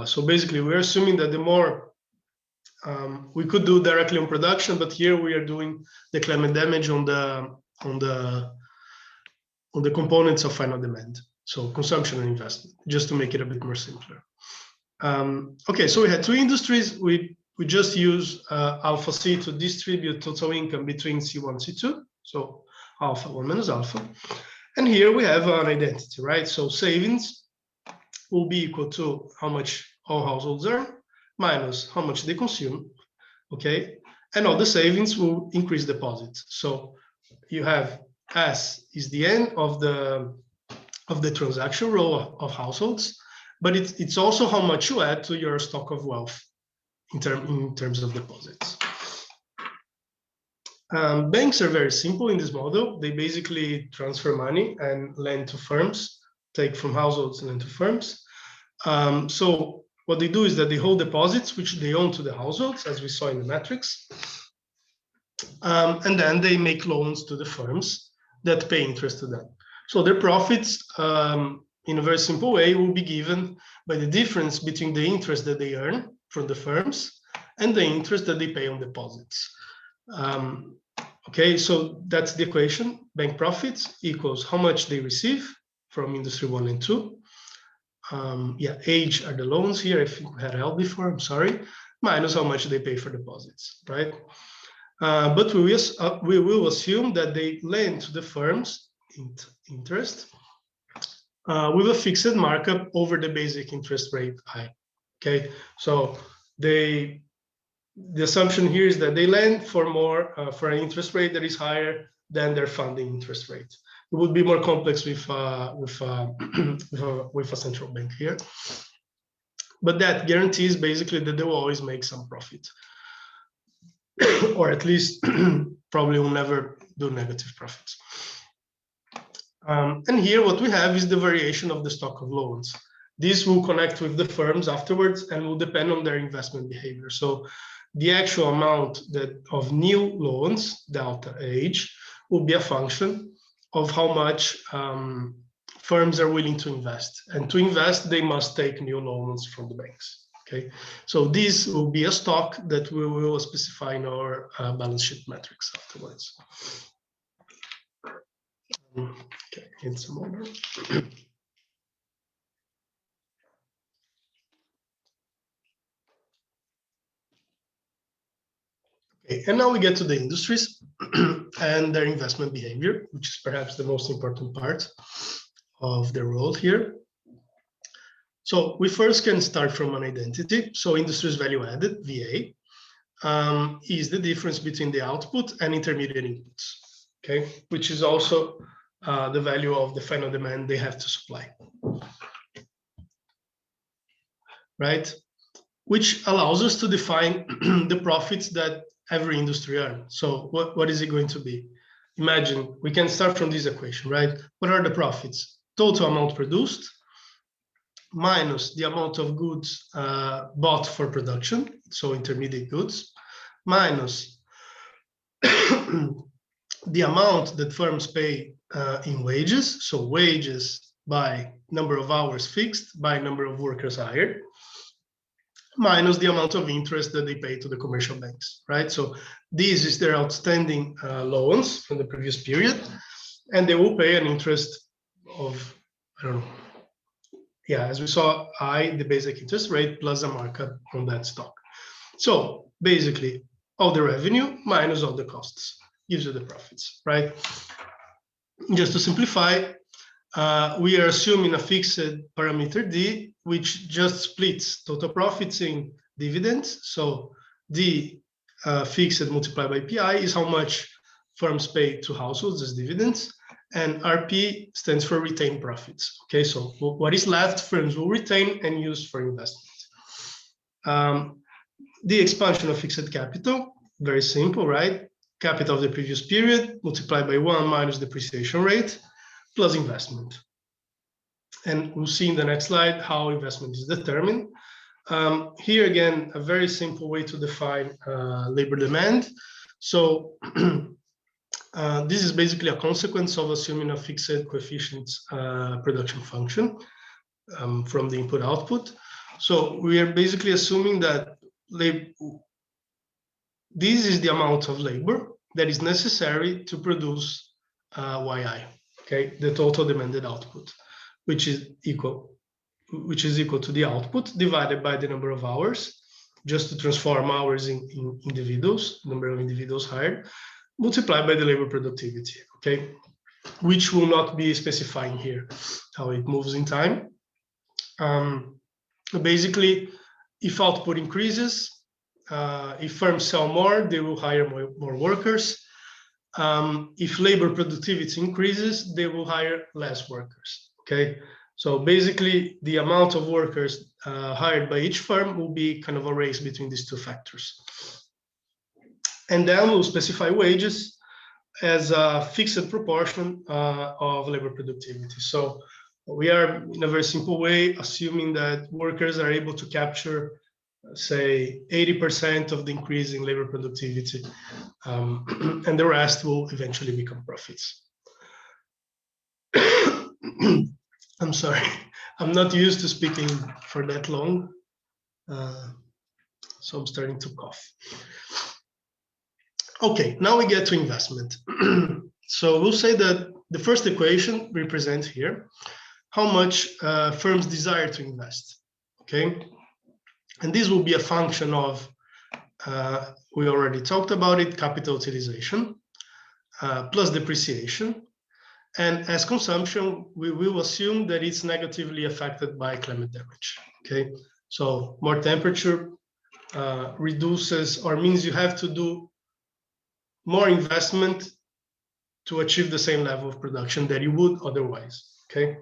So basically, we're assuming that the more we could do directly on production, but here we are doing the climate damage on the components of final demand, so consumption and investment, just to make it a bit more simpler. Okay, so we had two industries. We just use alpha C to distribute total income between C1 and C2, so alpha 1 minus alpha. And here we have an identity, right? So savings will be equal to how much all households earn minus how much they consume, okay? And all the savings will increase deposits. So you have S is the end of the transaction row of households, but it's also how much you add to your stock of wealth in terms of deposits. Banks are very simple in this model. They basically transfer money and lend to firms, take from households and lend to firms. So what they do is that they hold deposits, which they own to the households, as we saw in the matrix. And then they make loans to the firms that pay interest to them. So their profits, in a very simple way, will be given by the difference between the interest that they earn from the firms and the interest that they pay on deposits. Okay, so that's the equation. Bank profits equals how much they receive from industry 1 and 2. Yeah, age are the loans here, if you had help before, I'm sorry, minus how much they pay for deposits, right? But we will assume that they lend to the firms interest with a fixed markup over the basic interest rate I. Okay, so the assumption here is that they lend for an interest rate that is higher than their funding interest rate. It would be more complex with a central bank here, but that guarantees basically that they will always make some profit, or at least probably will never do negative profits. And here what we have is the variation of the stock of loans. This will connect with the firms afterwards and will depend on their investment behavior. So the actual amount of new loans, delta H, will be a function of how much firms are willing to invest. And to invest, they must take new loans from the banks. Okay, so this will be a stock that we will specify in our balance sheet metrics afterwards. Okay, in some order. Okay, and now we get to the industries and their investment behavior, which is perhaps the most important part of the role here. So we first can start from an identity. So industries value added, VA, is the difference between the output and intermediate inputs, okay, which is also the value of the final demand they have to supply, right? Which allows us to define the profits that every industry earns. So what is it going to be? Imagine we can start from this equation, right? What are the profits? Total amount produced minus the amount of goods bought for production, so intermediate goods, minus the amount that firms pay in wages, so wages by number of hours fixed by number of workers hired, minus the amount of interest that they pay to the commercial banks, right? So this is their outstanding loans from the previous period, and they will pay an interest of, I don't know, yeah, as we saw, I, the basic interest rate plus a markup on that stock. So basically, all the revenue minus all the costs gives you the profits, right? Just to simplify, we are assuming a fixed parameter D, which just splits total profits in dividends. So D fixed multiplied by PI is how much firms pay to households as dividends, and RP stands for retained profits. Okay, so what is left, firms will retain and use for investment. The expansion of fixed capital, very simple, right? Capital of the previous period multiplied by 1 minus depreciation rate plus investment. And we'll see in the next slide how investment is determined. Here again, a very simple way to define labor demand. So this is basically a consequence of assuming a fixed coefficient production function from the input output. So we are basically assuming that this is the amount of labor that is necessary to produce YI, okay, the total demanded output, which is equal to the output divided by the number of hours, just to transform hours in individuals, number of individuals hired, multiplied by the labor productivity, okay, which will not be specifying here how it moves in time. Basically, if output increases, if firms sell more, they will hire more workers. If labor productivity increases, they will hire less workers, okay? So basically, the amount of workers hired by each firm will be kind of a race between these two factors. And then we'll specify wages as a fixed proportion of labor productivity. So we are, in a very simple way, assuming that workers are able to capture, say, 80% of the increase in labor productivity, and the rest will eventually become profits. I'm sorry, I'm not used to speaking for that long, so I'm starting to cough. Okay, now we get to investment. So we'll say that the first equation represents here how much firms desire to invest, okay? And this will be a function of, we already talked about it, capital utilization, plus depreciation. And as consumption, we will assume that it's negatively affected by climate damage, okay? So more temperature reduces or means you have to do more investment to achieve the same level of production that you would otherwise, okay?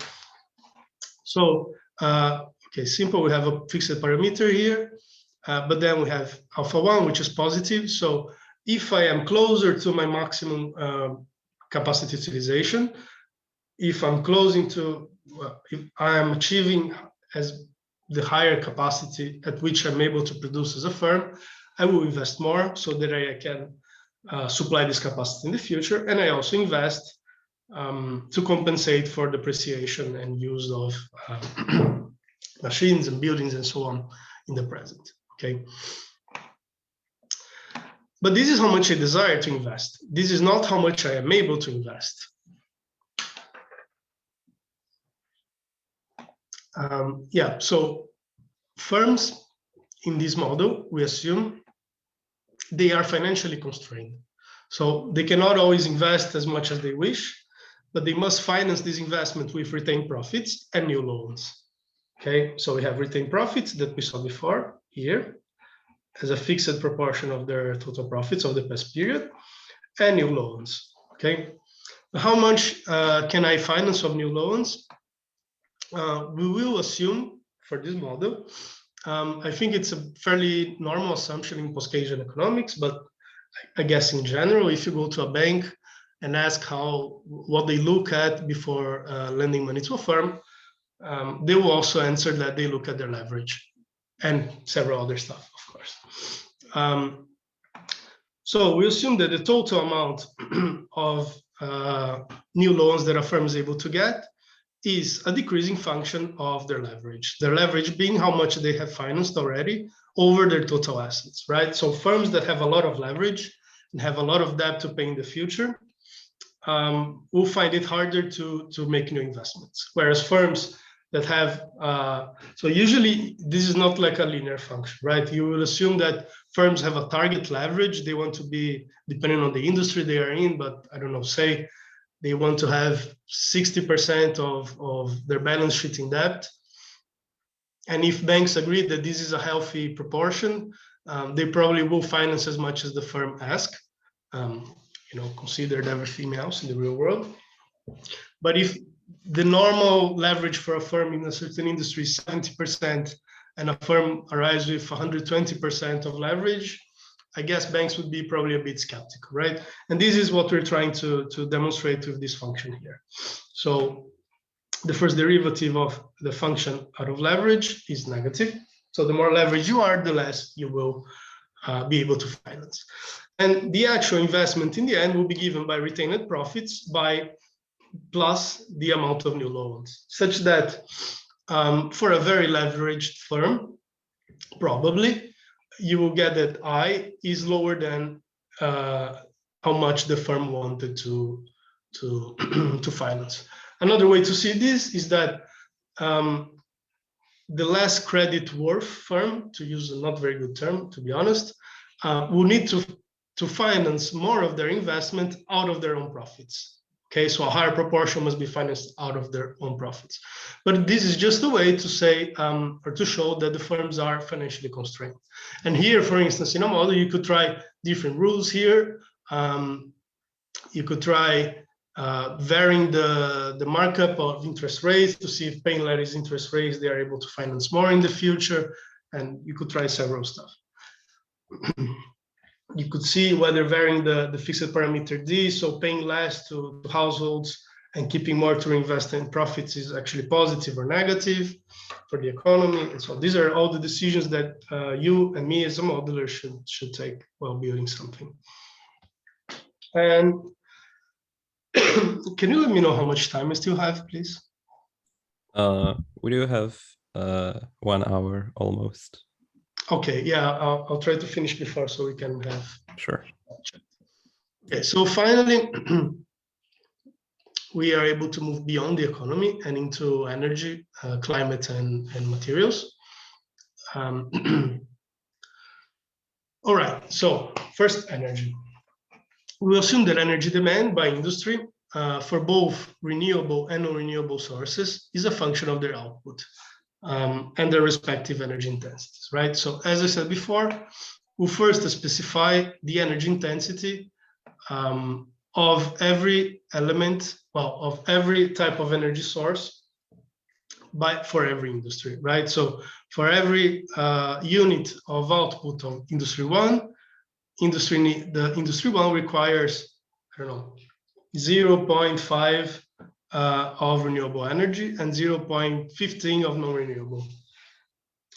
So, okay, simple, we have a fixed parameter here, but then we have alpha 1, which is positive. So if I am closer to my maximum capacity utilization, if I'm closing to, if I am achieving as the higher capacity at which I'm able to produce as a firm, I will invest more so that I can supply this capacity in the future. And I also invest to compensate for depreciation and use of machines and buildings and so on in the present, okay? But this is how much I desire to invest. This is not how much I am able to invest. Yeah, so firms in this model, we assume they are financially constrained. So they cannot always invest as much as they wish, but they must finance this investment with retained profits and new loans. Okay, so we have retained profits that we saw before here as a fixed proportion of their total profits of the past period, and new loans. Okay, how much can I finance of new loans? We will assume for this model, I think it's a fairly normal assumption in post-Keynesian economics, but I guess in general, if you go to a bank and ask what they look at before lending money to a firm, they will also answer that they look at their leverage and several other stuff, of course. So we assume that the total amount of new loans that a firm is able to get is a decreasing function of their leverage. Their leverage being how much they have financed already over their total assets, right? So firms that have a lot of leverage and have a lot of debt to pay in the future will find it harder to make new investments. Whereas firms that have, so usually this is not like a linear function, right? You will assume that firms have a target leverage. They want to be, depending on the industry they are in, but I don't know, say they want to have 60% of their balance sheet in debt. And if banks agree that this is a healthy proportion, they probably will finance as much as the firm asks, considered everything else in the real world. But if the normal leverage for a firm in a certain industry is 70% and a firm arrives with 120% of leverage, I guess banks would be probably a bit skeptical, right? And this is what we're trying to demonstrate with this function here. So the first derivative of the function out of leverage is negative. So the more leverage you are, the less you will be able to finance. And the actual investment in the end will be given by retained profits by plus the amount of new loans, such that for a very leveraged firm, probably you will get that I is lower than how much the firm wanted to finance. Another way to see this is that the less credit worth firm, to use a not very good term, to be honest, will need to finance more of their investment out of their own profits. Okay, so a higher proportion must be financed out of their own profits. But this is just a way to say or to show that the firms are financially constrained. And here, for instance, in a model, you could try different rules here. You could try varying the markup of interest rates to see if paying less interest rates, they are able to finance more in the future. And you could try several stuff. You could see whether varying the fixed parameter D, so paying less to households and keeping more to reinvest in profits is actually positive or negative for the economy. And so these are all the decisions that you and me as a modeler should take while building something. And can you let me know how much time I still have, please? We do have 1 hour almost. Okay, yeah, I'll try to finish before so we can have. Sure. Okay, so finally, we are able to move beyond the economy and into energy, climate, and materials. All right, so first, energy. We assume that energy demand by industry for both renewable and non-renewable sources is a function of their output. And their respective energy intensities, right? So as I said before, we'll first specify the energy intensity of every element, well, of every type of energy source for every industry, right? So for every unit of output of industry one, the industry one requires, I don't know, 0.5 of renewable energy and 0.15 of non-renewable.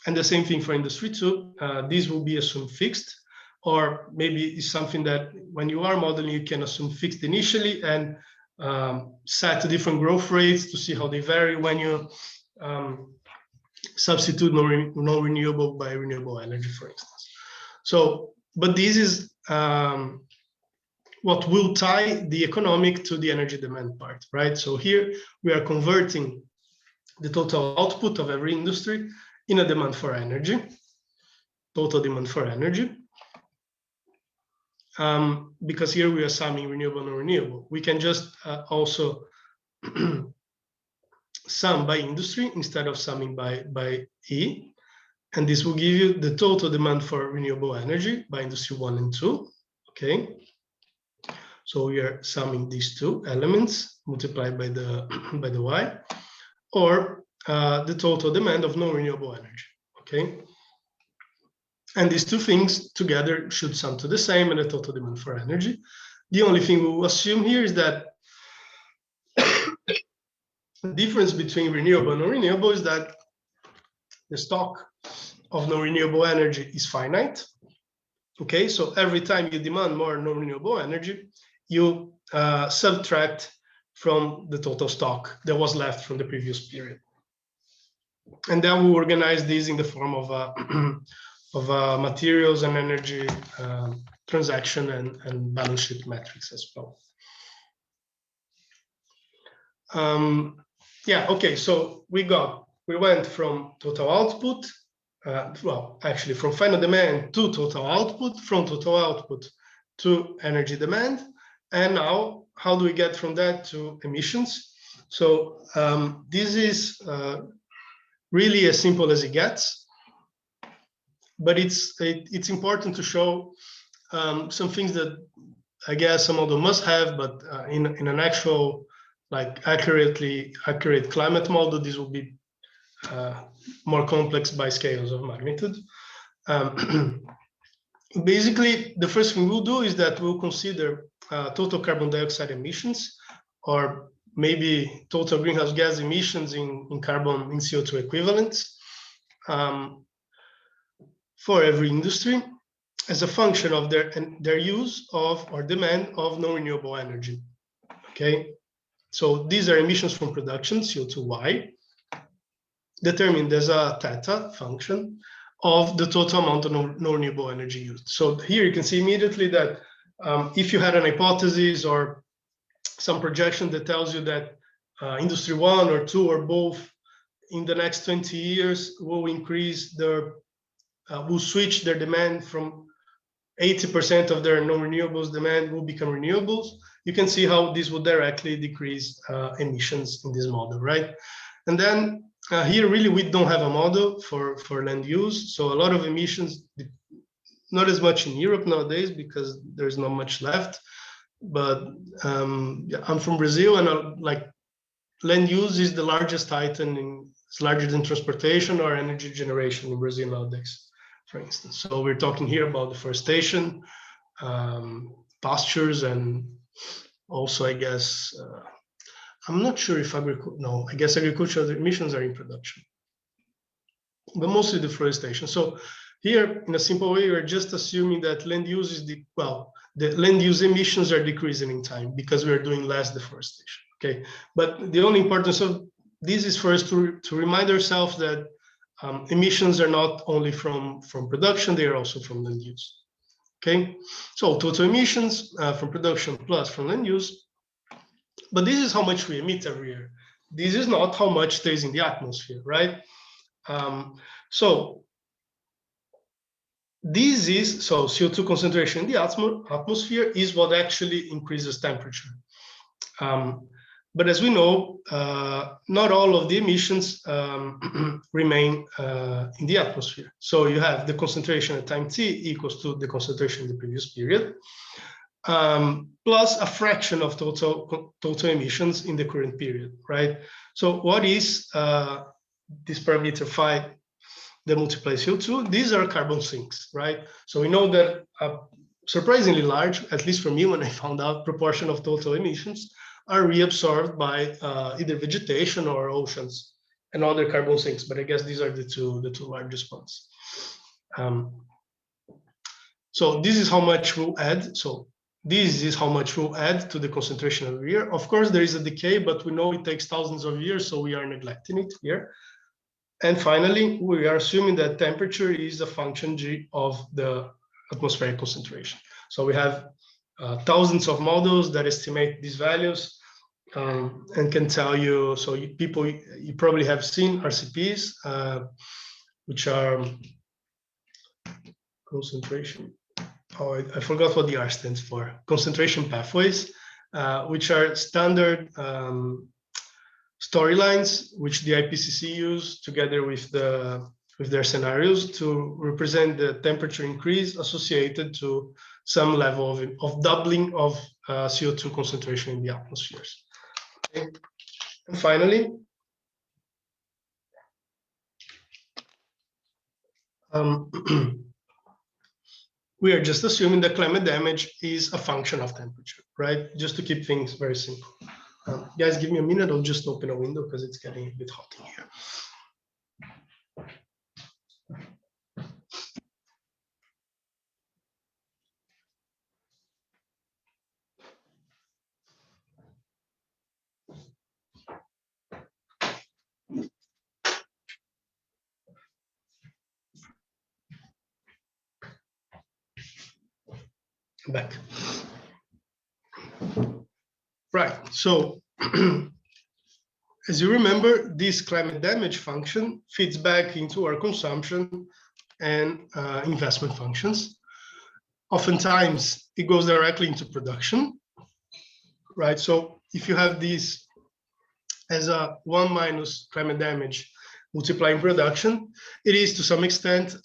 And the same thing for industry two. These will be assumed fixed, or maybe it's something that when you are modeling, you can assume fixed initially and set different growth rates to see how they vary when you substitute non-renewable by renewable energy, for instance. So, but this is what will tie the economic to the energy demand part, right? So here we are converting the total output of every industry in a demand for energy, total demand for energy. Because here we are summing renewable and non-renewable. We can just also sum by industry instead of summing by E. And this will give you the total demand for renewable energy by industry 1 and 2, okay? So we are summing these two elements multiplied by the Y, or the total demand of non-renewable energy, okay? And these two things together should sum to the same and the total demand for energy. The only thing we will assume here is that the difference between renewable and non-renewable is that the stock of non-renewable energy is finite, okay? So every time you demand more non-renewable energy, you subtract from the total stock that was left from the previous period. And then we organize these in the form of materials and energy transaction and balance sheet metrics as well. Yeah, okay, so we went from total output, well, actually from final demand to total output, from total output to energy demand. And now, how do we get from that to emissions? So this is really as simple as it gets, but it's important to show some things that I guess a model must have, but in an actual, like accurate climate model, this will be more complex by scales of magnitude. Basically, the first thing we'll do is that we'll consider total carbon dioxide emissions, or maybe total greenhouse gas emissions in CO2 equivalents. for every industry as a function of their use of or demand of non-renewable energy. Okay, so these are emissions from production, CO2y, determined as a theta function of the total amount of non-renewable energy used. So here you can see immediately that if you had an hypothesis or some projection that tells you that industry 1 or 2 or both in the next 20 years will increase will switch their demand from 80% of their non-renewables demand will become renewables, you can see how this will directly decrease emissions in this model, right? And then here really we don't have a model for land use, so a lot of emissions, not as much in Europe nowadays because there's not much left, but yeah, I'm from Brazil, and like land use is the largest item, it's larger than transportation or energy generation in Brazil nowadays, for instance. So we're talking here about deforestation, pastures, and also, I guess, I'm not sure if I guess agricultural emissions are in production, but mostly deforestation. So here, in a simple way, we're just assuming that land use is the land use emissions are decreasing in time because we're doing less deforestation. Okay, but the only importance of this is for us to remind ourselves that emissions are not only from production, they are also from land use. Okay, so total emissions from production plus from land use, but this is how much we emit every year. This is not how much stays in the atmosphere, right? So CO2 concentration in the atmosphere is what actually increases temperature. But as we know, not all of the emissions remain in the atmosphere. So you have the concentration at time t equals to the concentration in the previous period, plus a fraction of total emissions in the current period, right? So what is this parameter phi that multiplies CO2? These are carbon sinks, right? So we know that a surprisingly large, at least for me when I found out, proportion of total emissions are reabsorbed by either vegetation or oceans and other carbon sinks. But I guess these are the two largest ones. So this is how much we'll add. So this is how much we'll add to the concentration every year. Of course, there is a decay, but we know it takes thousands of years, so we are neglecting it here. And finally, we are assuming that temperature is a function G of the atmospheric concentration. So we have thousands of models that estimate these values and can tell you. So you probably have seen RCPs, which are concentration. Oh, I forgot what the R stands for. Concentration pathways, which are standard storylines, which the IPCC use together with their scenarios to represent the temperature increase associated to some level of doubling of CO2 concentration in the atmospheres. Okay. And finally, we are just assuming that climate damage is a function of temperature, right? Just to keep things very simple. Guys, give me a minute. I'll just open a window because it's getting a bit hot in here. Back. Right, so as you remember, this climate damage function feeds back into our consumption and investment functions. Oftentimes, it goes directly into production, right? So if you have this as a 1 minus climate damage multiplying production, it is to some extent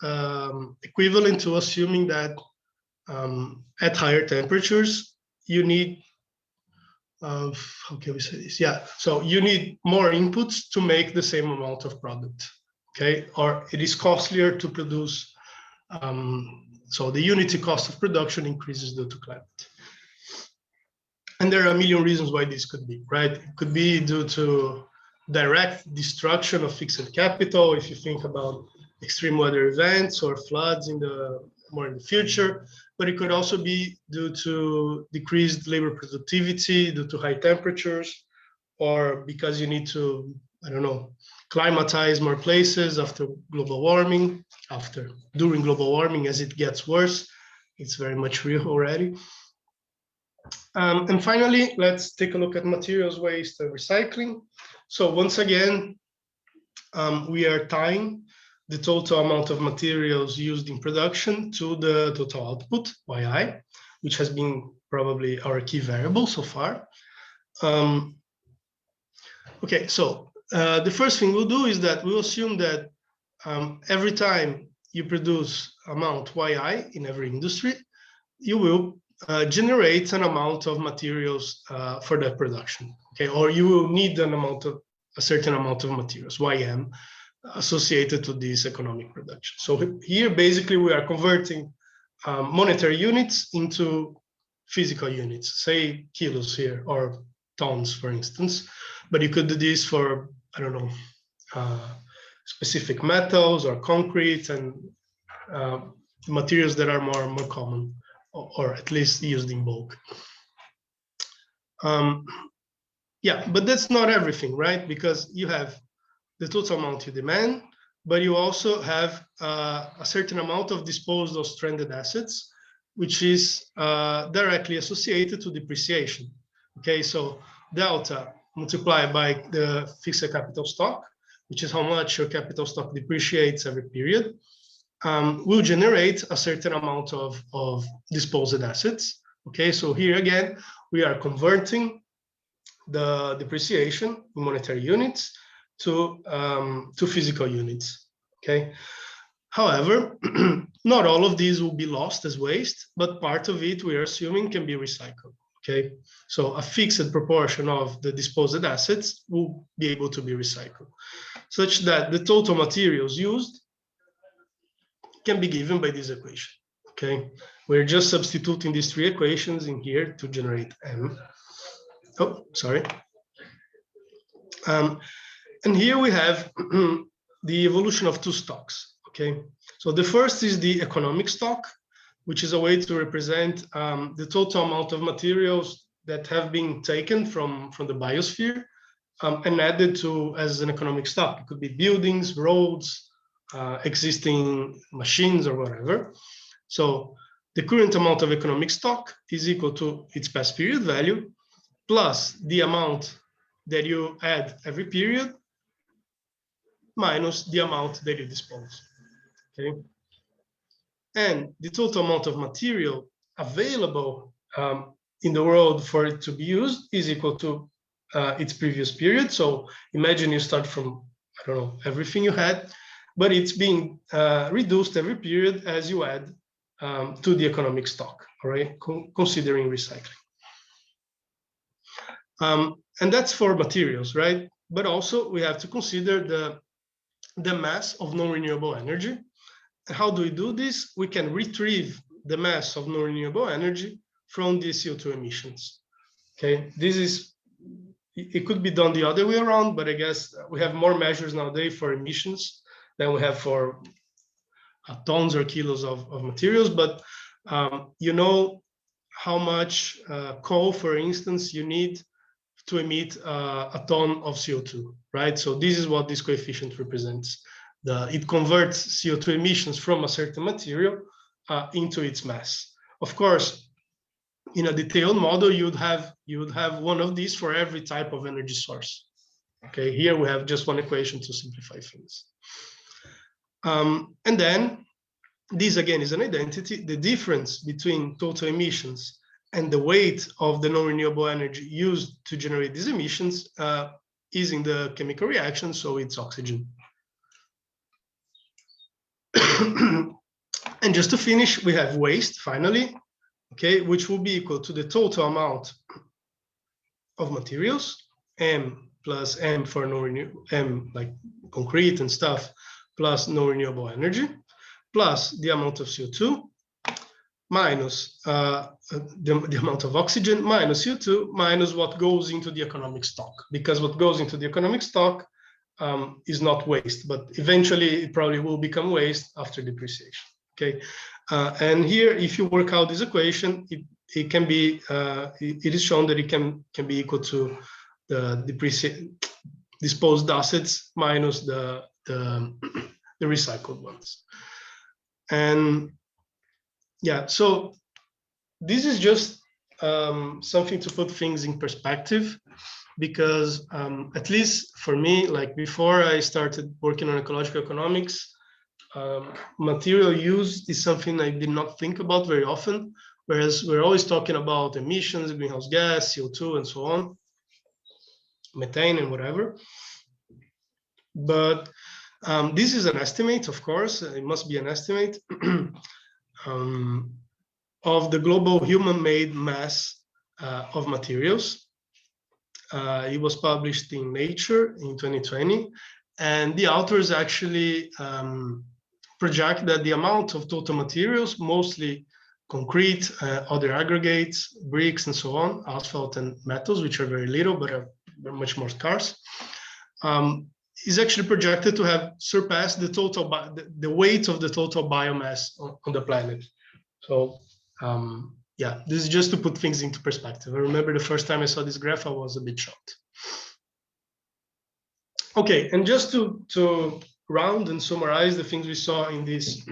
equivalent to assuming that at higher temperatures, you need, how can we say this? Yeah, so you need more inputs to make the same amount of product, okay? Or it is costlier to produce, so the unity cost of production increases due to climate. And there are a million reasons why this could be, right? It could be due to direct destruction of fixed capital. If you think about extreme weather events or floods in the future, but it could also be due to decreased labor productivity due to high temperatures, or because you need to, I don't know, climatize more places after global warming, during global warming as it gets worse. It's very much real already. And finally, let's take a look at materials waste and recycling. So once again, we are tying the total amount of materials used in production to the total output, YI, which has been probably our key variable so far. Okay, so the first thing we'll do is that we'll assume that every time you produce amount YI in every industry, you will generate an amount of materials for that production, okay? Or you will need a certain amount of materials, YM, associated to this economic production. So here, basically, we are converting monetary units into physical units, say kilos here, or tons, for instance. But you could do this for, I don't know, specific metals or concrete and materials that are more common, or at least used in bulk. Yeah, but that's not everything, right? Because you have the total amount you demand, but you also have a certain amount of disposed or stranded assets, which is directly associated to depreciation. Okay, so delta multiplied by the fixed capital stock, which is how much your capital stock depreciates every period, will generate a certain amount of disposed assets. Okay, so here again, we are converting the depreciation in monetary units to physical units. Okay, however, not all of these will be lost as waste, but part of it we are assuming can be recycled. Okay, so a fixed proportion of the disposed assets will be able to be recycled, such that the total materials used can be given by this equation. Okay, we're just substituting these three equations in here to generate M. Oh, sorry. And here we have the evolution of two stocks. Okay, so the first is the economic stock, which is a way to represent the total amount of materials that have been taken from the biosphere and added to as an economic stock. It could be buildings, roads, existing machines, or whatever. So the current amount of economic stock is equal to its past period value plus the amount that you add every period minus the amount that you dispose. Okay. And the total amount of material available in the world for it to be used is equal to its previous period. So imagine you start from, I don't know, everything you had, but it's being reduced every period as you add to the economic stock, all right, considering recycling. And that's for materials, right? But also we have to consider the mass of non-renewable energy. How do we do this? We can retrieve the mass of non-renewable energy from the CO2 emissions. Okay, it could be done the other way around, but I guess we have more measures nowadays for emissions than we have for tons or kilos of materials. But you know how much coal, for instance, you need to emit a ton of CO2, right? So this is what this coefficient represents. It converts CO2 emissions from a certain material into its mass. Of course, in a detailed model, you would have one of these for every type of energy source. Okay, here we have just one equation to simplify things. And then this again is an identity. The difference between total emissions and the weight of the non-renewable energy used to generate these emissions is in the chemical reaction, so it's oxygen. And just to finish, we have waste finally, okay, which will be equal to the total amount of materials, M plus M for non-renewable, M like concrete and stuff, plus non-renewable energy, plus the amount of CO2, minus the amount of oxygen, minus CO2, minus what goes into the economic stock. Because what goes into the economic stock is not waste, but eventually it probably will become waste after depreciation. Okay, and here, if you work out this equation, it can be it is shown that it can be equal to the disposed assets minus the recycled ones. And yeah, so this is just something to put things in perspective, because at least for me, like before I started working on ecological economics, material use is something I did not think about very often, whereas we're always talking about emissions, greenhouse gas, CO2, and so on, methane and whatever. But this is an estimate, of course, it must be an estimate of the global human-made mass of materials. It was published in Nature in 2020, and the authors actually project that the amount of total materials, mostly concrete, other aggregates, bricks, and so on, asphalt and metals, which are very little but are much more scarce, is actually projected to have surpassed the total the weight of the total biomass on the planet. So yeah, this is just to put things into perspective. I remember the first time I saw this graph, I was a bit shocked. Okay, and just to round and summarize the things we saw in this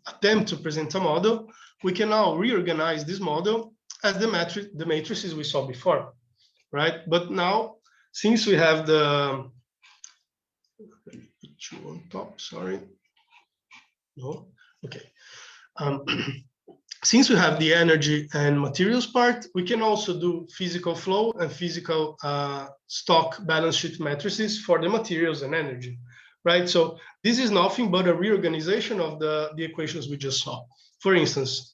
attempt to present a model, we can now reorganize this model as the matrices we saw before, right? But now, since we have the on top, sorry, no, okay. Since we have the energy and materials part, we can also do physical flow and physical stock balance sheet matrices for the materials and energy, right? So this is nothing but a reorganization of the equations we just saw. For instance,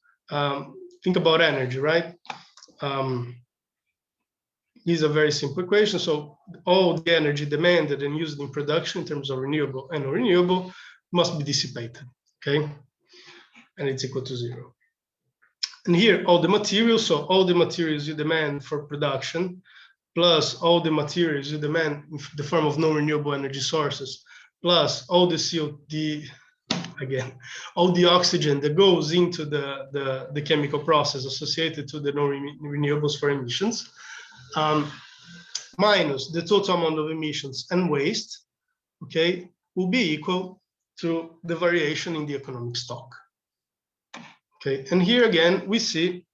think about energy, right? These are very simple equations. So all the energy demanded and used in production in terms of renewable and non-renewable must be dissipated, okay? And it's equal to 0. And here, all the materials, so all the materials you demand for production, plus all the materials you demand in the form of non-renewable energy sources, plus all the CO2, again, all the oxygen that goes into the chemical process associated to the non-renewables for emissions, minus the total amount of emissions and waste, okay, will be equal to the variation in the economic stock. Okay, and here again, we see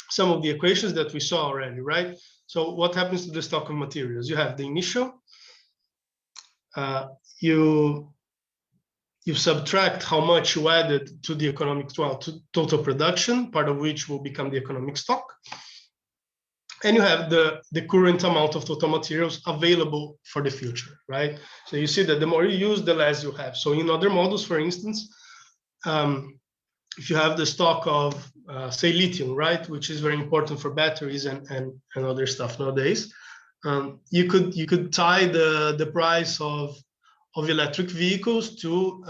some of the equations that we saw already, right? So what happens to the stock of materials? You have the initial, you subtract how much you added to the economic, to total production, part of which will become the economic stock. And you have the current amount of total materials available for the future, right? So you see that the more you use, the less you have. So in other models, for instance, if you have the stock of, say, lithium, right, which is very important for batteries and other stuff nowadays, you could tie the price of electric vehicles to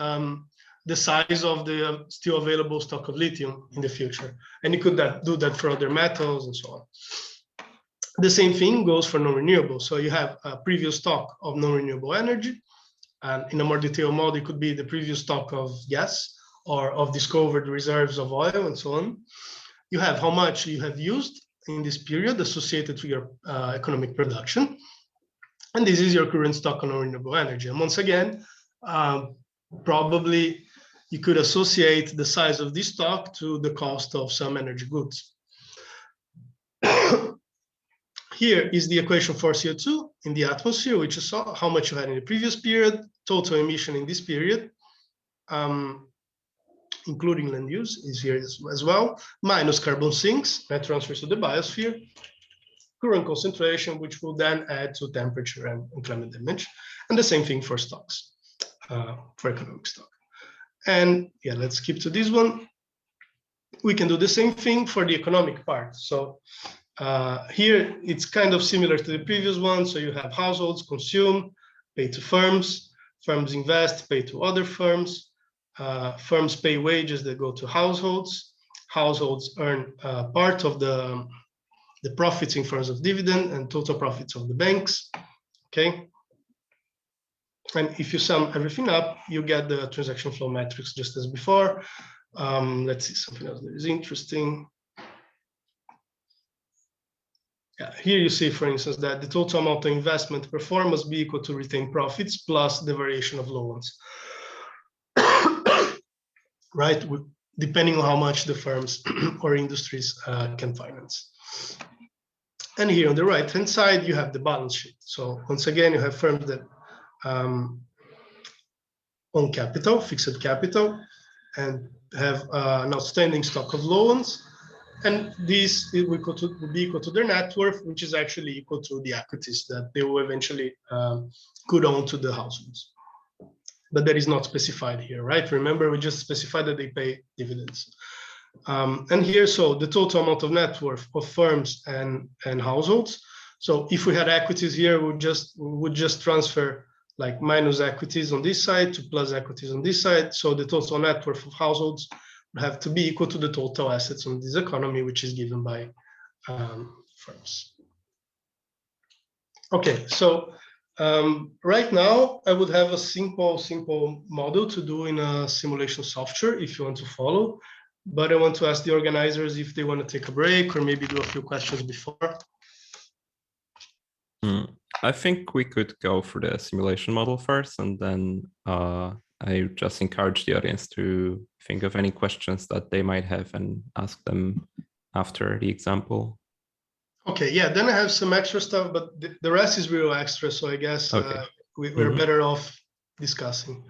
the size of the still available stock of lithium in the future. And you could do that for other metals and so on. The same thing goes for non-renewable. So you have a previous stock of non-renewable energy, and in a more detailed model, it could be the previous stock of gas or of discovered reserves of oil and so on. You have how much you have used in this period associated to your economic production. And this is your current stock of non-renewable energy. And once again, probably you could associate the size of this stock to the cost of some energy goods. Here is the equation for CO2 in the atmosphere, which you saw how much you had in the previous period, total emission in this period, including land use is here as well, minus carbon sinks, that transfers to the biosphere, current concentration, which will then add to temperature and climate damage, and the same thing for stocks, for economic stock. And yeah, let's skip to this one. We can do the same thing for the economic part. So here, it's kind of similar to the previous one. So you have households consume, pay to firms, firms invest, pay to other firms, firms pay wages that go to households, households earn part of the profits in forms of dividend and total profits of the banks, okay? And if you sum everything up, you get the transaction flow metrics just as before. Let's see something else that is interesting. Yeah, here you see, for instance, that the total amount of investment performed must be equal to retained profits plus the variation of loans, right? Depending on how much the firms or industries can finance. And here on the right-hand side, you have the balance sheet. So once again, you have firms that own capital, fixed capital, and have an outstanding stock of loans. And this will be equal to their net worth, which is actually equal to the equities that they will eventually could own to the households. But that is not specified here, right? Remember, we just specified that they pay dividends. And here, so the total amount of net worth of firms and households. So if we had equities here, we would just transfer like minus equities on this side to plus equities on this side. So the total net worth of households would have to be equal to the total assets on this economy, which is given by firms. Okay, so right now I would have a simple model to do in a simulation software if you want to follow. But I want to ask the organizers if they want to take a break or maybe do a few questions before. I think we could go for the simulation model first, and then I just encourage the audience to think of any questions that they might have and ask them after the example. Okay, yeah, then I have some extra stuff, but the rest is real extra, so I guess we're better off discussing.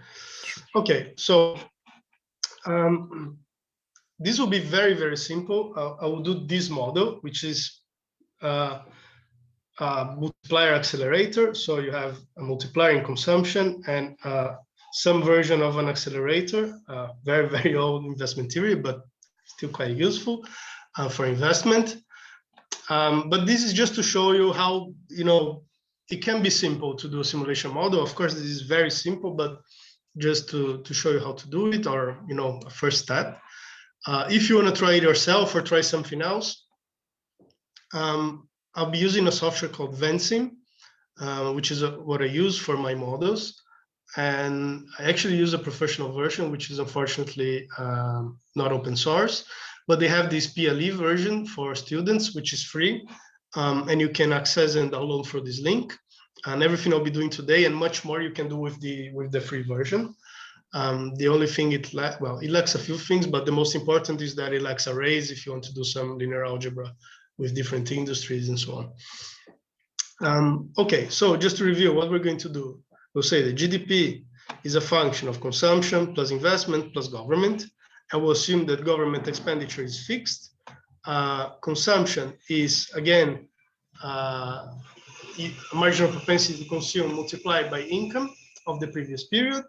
Okay, so this will be very, very simple. I will do this model, which is multiplier accelerator. So you have a multiplier in consumption and some version of an accelerator, very, very old investment theory, but still quite useful for investment. But this is just to show you how, it can be simple to do a simulation model. Of course, this is very simple, but just to show you how to do it, or, a first step. If you want to try it yourself or try something else, I'll be using a software called Vensim, which is what I use for my models. And I actually use a professional version, which is unfortunately not open source, but they have this PLE version for students, which is free. And you can access and download through this link. And everything I'll be doing today and much more you can do with the free version. The only thing it lacks a few things, but the most important is that it lacks arrays if you want to do some linear algebra with different industries and so on. Okay, so just to review what we're going to do, we'll say the GDP is a function of consumption plus investment plus government, and we'll assume that government expenditure is fixed. Consumption is, again, marginal propensity to consume multiplied by income of the previous period.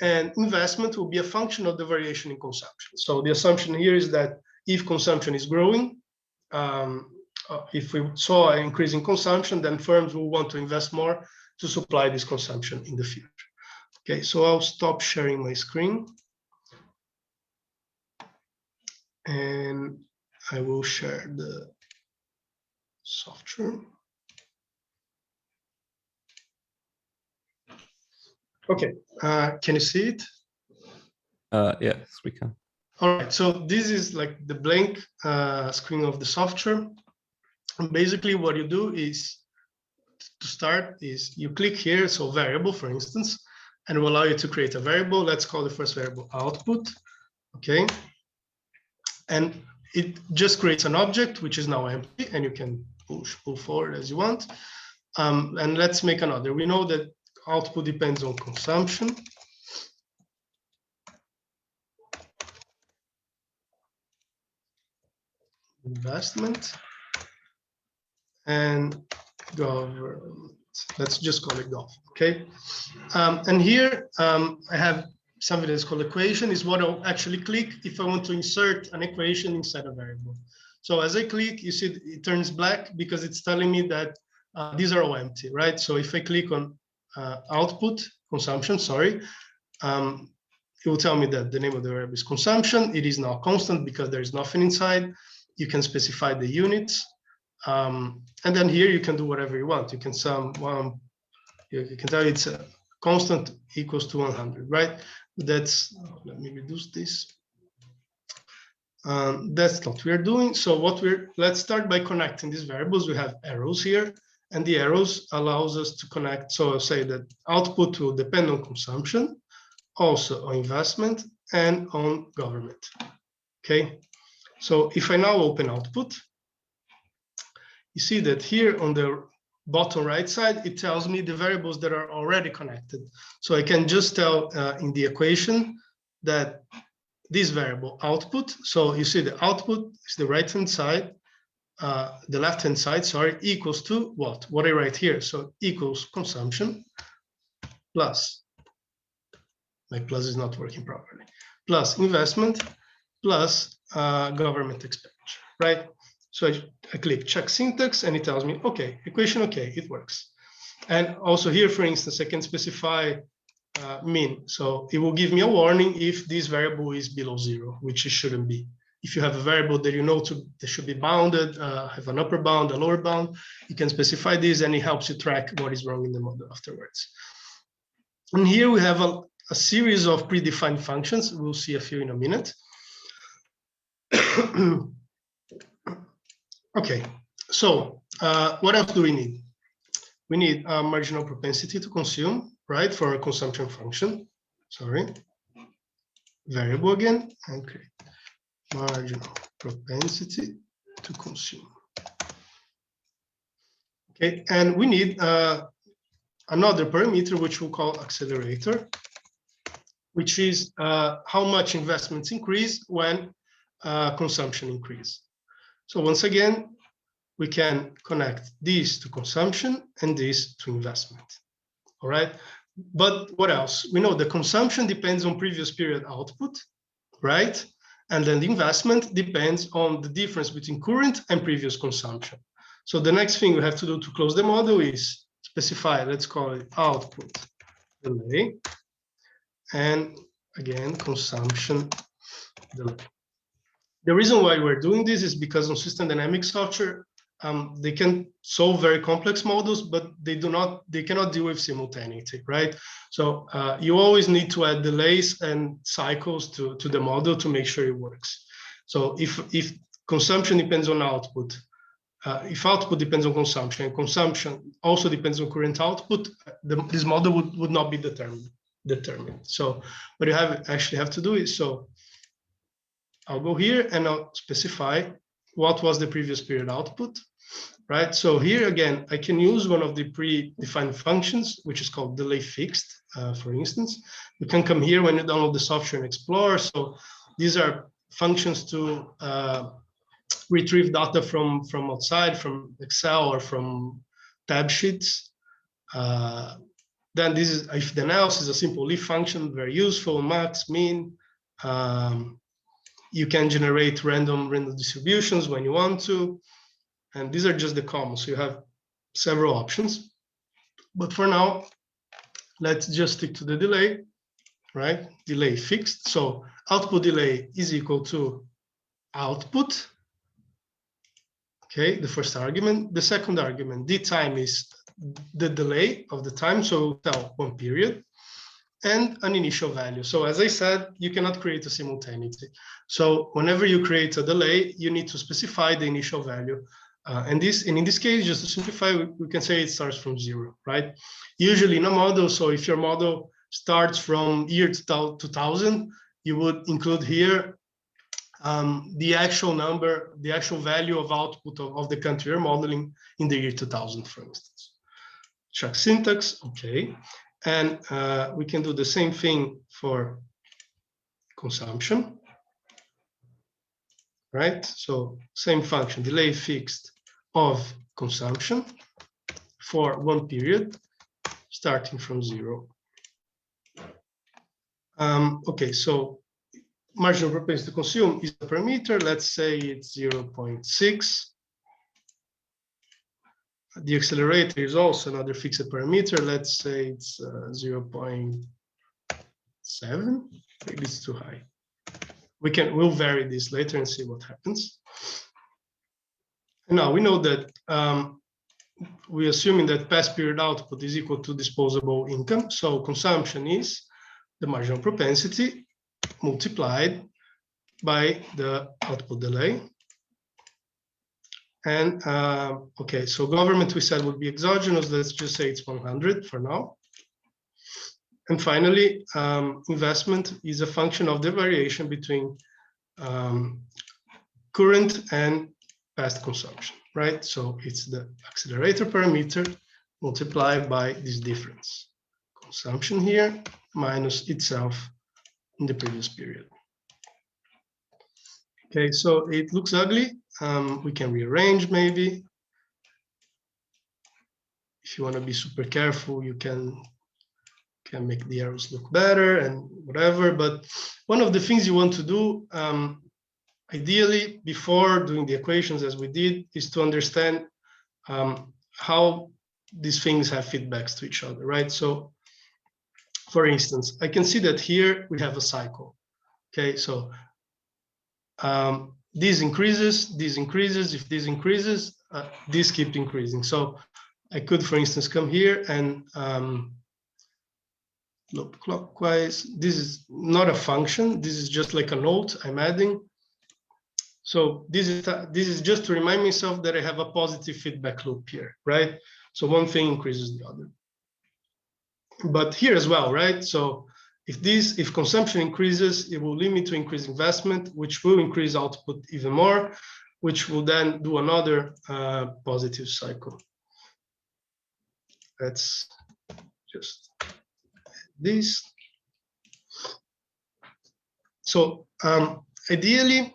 And investment will be a function of the variation in consumption. So the assumption here is that if consumption is growing, if we saw an increase in consumption, then firms will want to invest more to supply this consumption in the future. Okay, so I'll stop sharing my screen. And I will share the software. Okay, can you see it? Yes, we can. All right, so this is like the blank screen of the software. And basically what you do is, to start, is you click here, so variable, for instance, and it will allow you to create a variable. Let's call the first variable output, okay? And it just creates an object, which is now empty, and you can pull forward as you want. And let's make another. We know that output depends on consumption. Investment and government. Let's just call it gov, okay? And here I have something that's called equation, is what I'll actually click if I want to insert an equation inside a variable. So as I click, you see it turns black because it's telling me that these are all empty, right? So if I click on output, consumption, sorry, it will tell me that the name of the variable is consumption. It is now constant because there is nothing inside. You can specify the units. And then here you can do whatever you want. You can sum one, you can tell it's constant equals to 100, right? That's, let me reduce this. That's what we're doing. So let's start by connecting these variables. We have arrows here, and the arrows allows us to connect. So I'll say that output will depend on consumption, also on investment, and on government. Okay. So if I now open output, you see that here on the bottom right side, it tells me the variables that are already connected. So I can just tell in the equation that this variable output, so you see the output is the right-hand side, the left-hand side, sorry, equals to what? What I write here. So equals consumption plus, my plus is not working properly, plus investment plus government expenditure, right? So I click check syntax and it tells me, okay, equation, okay, it works. And also here, for instance, I can specify min. So it will give me a warning if this variable is below 0, which it shouldn't be. If you have a variable that you know that should be bounded, have an upper bound, a lower bound, you can specify this and it helps you track what is wrong in the model afterwards. And here we have a series of predefined functions. We'll see a few in a minute. Okay, so what else do we need? We need a marginal propensity to consume, right, for a consumption function. Sorry, variable again, and create marginal propensity to consume. Okay, and we need another parameter, which we'll call accelerator, which is how much investments increase when consumption increase. So once again, we can connect these to consumption and this to investment. All right. But what else? We know the consumption depends on previous period output, right? And then the investment depends on the difference between current and previous consumption. So the next thing we have to do to close the model is specify, let's call it output delay. And again, consumption delay. The reason why we're doing this is because on system dynamics software, they can solve very complex models, but they cannot deal with simultaneity, right? So you always need to add delays and cycles to the model to make sure it works. So if consumption depends on output, if output depends on consumption, and consumption also depends on current output, this model would not be determined. So what you actually have to do is, so I'll go here and I'll specify what was the previous period output, right? So here again, I can use one of the predefined functions, which is called delay fixed, for instance. You can come here when you download the software and explore. So these are functions to retrieve data from outside, from Excel or from tab sheets. Then this is if then else is a simple if function, very useful, max, min. You can generate random distributions when you want to. And these are just the common. So you have several options. But for now, let's just stick to the delay, right? Delay fixed. So output delay is equal to output. Okay, the first argument. The second argument, d time is the delay of the time. So we'll tell one period. And an initial value. So as I said, you cannot create a simultaneity. So whenever you create a delay, you need to specify the initial value. And in this case, just to simplify, we can say it starts from 0, right? Usually in a model, so if your model starts from year 2000, you would include here the actual number, the actual value of output of the country you're modeling in the year 2000, for instance. Check syntax, okay. And we can do the same thing for consumption, right? So same function, delay fixed of consumption for one period, starting from 0. Okay, so marginal propensity to consume is a parameter. Let's say it's 0.6. The accelerator is also another fixed parameter. Let's say it's 0.7. Maybe it's too high. We'll vary this later and see what happens. And now we know that we're assuming that past period output is equal to disposable income. So consumption is the marginal propensity multiplied by the output delay. And okay, so government we said would be exogenous. Let's just say it's 100 for now. And finally, investment is a function of the variation between current and past consumption, right? So it's the accelerator parameter multiplied by this difference. Consumption here minus itself in the previous period. Okay, so it looks ugly. We can rearrange maybe. If you want to be super careful, you can make the arrows look better and whatever. But one of the things you want to do, ideally, before doing the equations as we did, is to understand how these things have feedbacks to each other, right? So, for instance, I can see that here we have a cycle. Okay, so this increases, if this increases, this keeps increasing. So I could, for instance, come here and look clockwise. This is not a function. This is just like a note I'm adding. So this is just to remind myself that I have a positive feedback loop here, right? So one thing increases the other. But here as well, right? So if consumption increases, it will lead me to increase investment, which will increase output even more, which will then do another positive cycle. Let's just this. So ideally,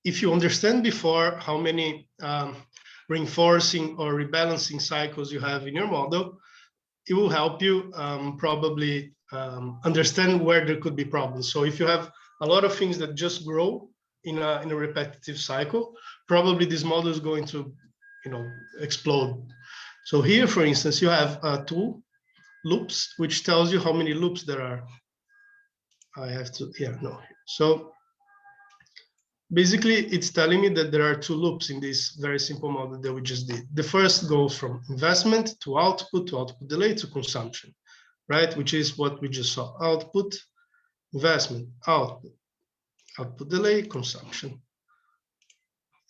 if you understand before how many reinforcing or rebalancing cycles you have in your model, it will help you probably understand where there could be problems. So if you have a lot of things that just grow in a repetitive cycle, probably this model is going to, explode. So here, for instance, you have 2 loops, which tells you how many loops there are. So basically, it's telling me that there are 2 loops in this very simple model that we just did. The first goes from investment to output delay to consumption, right? Which is what we just saw: output, investment, output delay, consumption.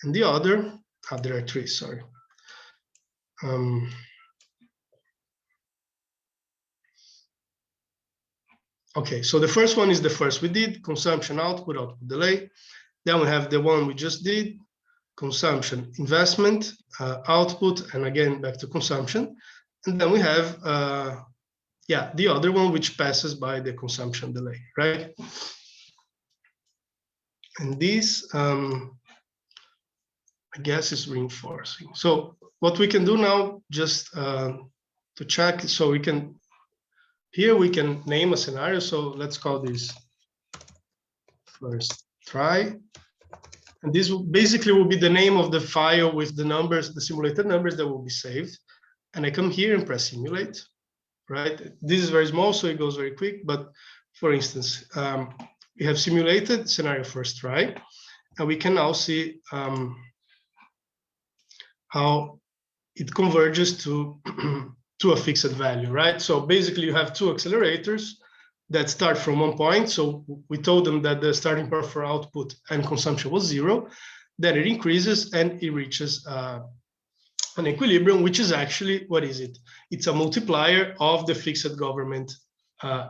And the other, there are 3, sorry. Okay, so the first one is the first we did: consumption, output delay. Then we have the one we just did: consumption, investment, output, and again back to consumption. And then we have the other one, which passes by the consumption delay, right? And this, I guess, is reinforcing. So what we can do now, just to check, so we can name a scenario. So let's call this first try. And this will basically be the name of the file with the numbers, the simulated numbers that will be saved. And I come here and press simulate, right? This is very small, so it goes very quick. But for instance, we have simulated scenario first try, and we can now see how it converges to a fixed value, right? So basically, you have 2 accelerators that start from 1 point. So we told them that the starting point for output and consumption was 0. Then it increases and it reaches an equilibrium, which is actually, what is it? It's a multiplier of the fixed government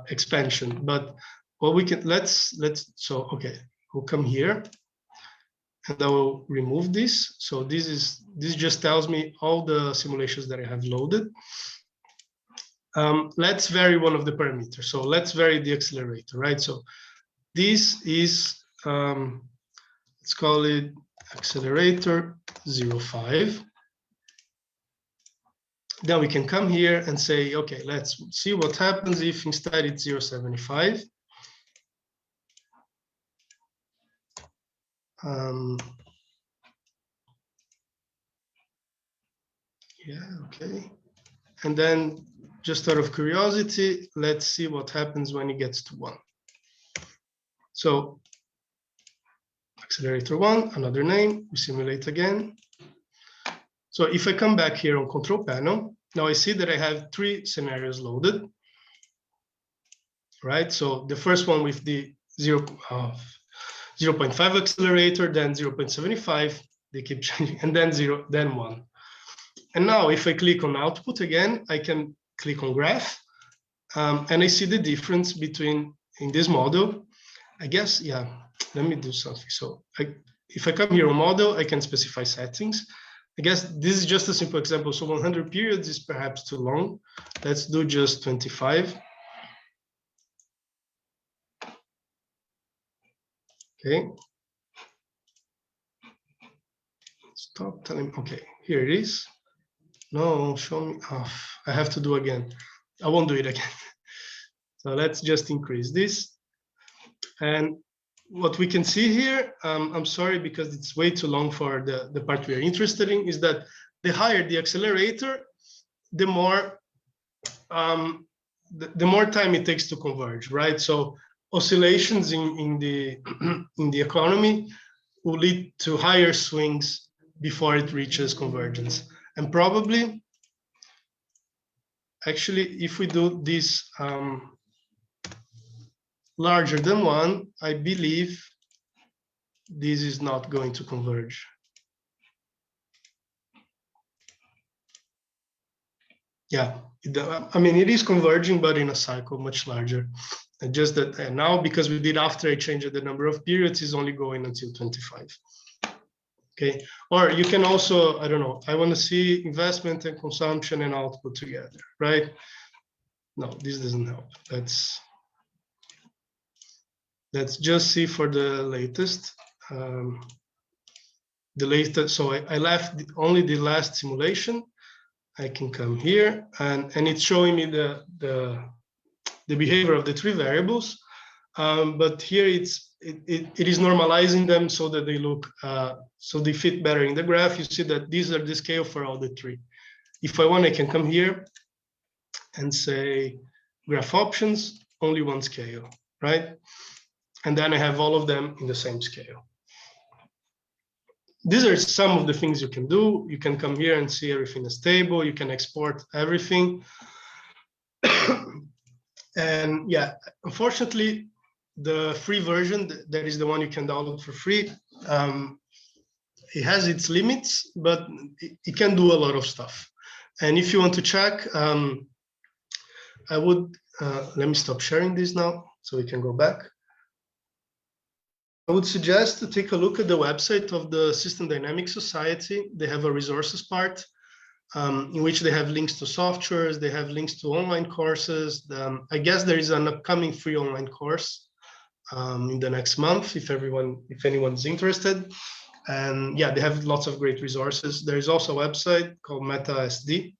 expansion. But what we can, so okay, we'll come here and I will remove this. So this just tells me all the simulations that I have loaded. Let's vary one of the parameters. So let's vary the accelerator, right? So this is, let's call it accelerator 0.5. Then we can come here and say, okay, let's see what happens if instead it's 0.75. Okay. And then just out of curiosity, let's see what happens when it gets to 1. So accelerator 1, another name, we simulate again. So if I come back here on control panel, now I see that I have 3 scenarios loaded, right? So the first one with the 0.5 accelerator, then 0.75, they keep changing, and then 0, then 1. And now if I click on output again, I can click on graph, and I see the difference between, in this model, I guess, yeah, let me do something. So if I come here on model, I can specify settings. I guess this is just a simple example. So 100 periods is perhaps too long. Let's do just 25. Okay. Stop telling, okay, here it is. No, show me, oh, I have to do again. I won't do it again. So let's just increase this. And what we can see here, I'm sorry because it's way too long for the part we are interested in, is that the higher the accelerator, the more the more time it takes to converge, right? So oscillations in the in the economy will lead to higher swings before it reaches convergence. And probably, actually, if we do this larger than 1, I believe this is not going to converge. Yeah, I mean, it is converging, but in a cycle much larger. And just that now, because we did after I changed the number of periods, is only going until 25. Okay, or you can also, I don't know, I want to see investment and consumption and output together, right? No, this doesn't help. Let's just see for the latest. So I left only the last simulation. I can come here and it's showing me the behavior of the 3 variables. But here it is normalizing them so that they look, so they fit better in the graph. You see that these are the scale for all the 3. If I want, I can come here and say graph options, only 1 scale, right? And then I have all of them in the same scale. These are some of the things you can do. You can come here and see everything is stable. You can export everything. And yeah, unfortunately, the free version, that is the one you can download for free, it has its limits, but it can do a lot of stuff. And if you want to check, I would, let me stop sharing this now so we can go back. I would suggest to take a look at the website of the System Dynamics Society. They have a resources part in which they have links to softwares, they have links to online courses. I guess there is an upcoming free online course in the next month if anyone's interested. And yeah, they have lots of great resources. There is also a website called MetaSD,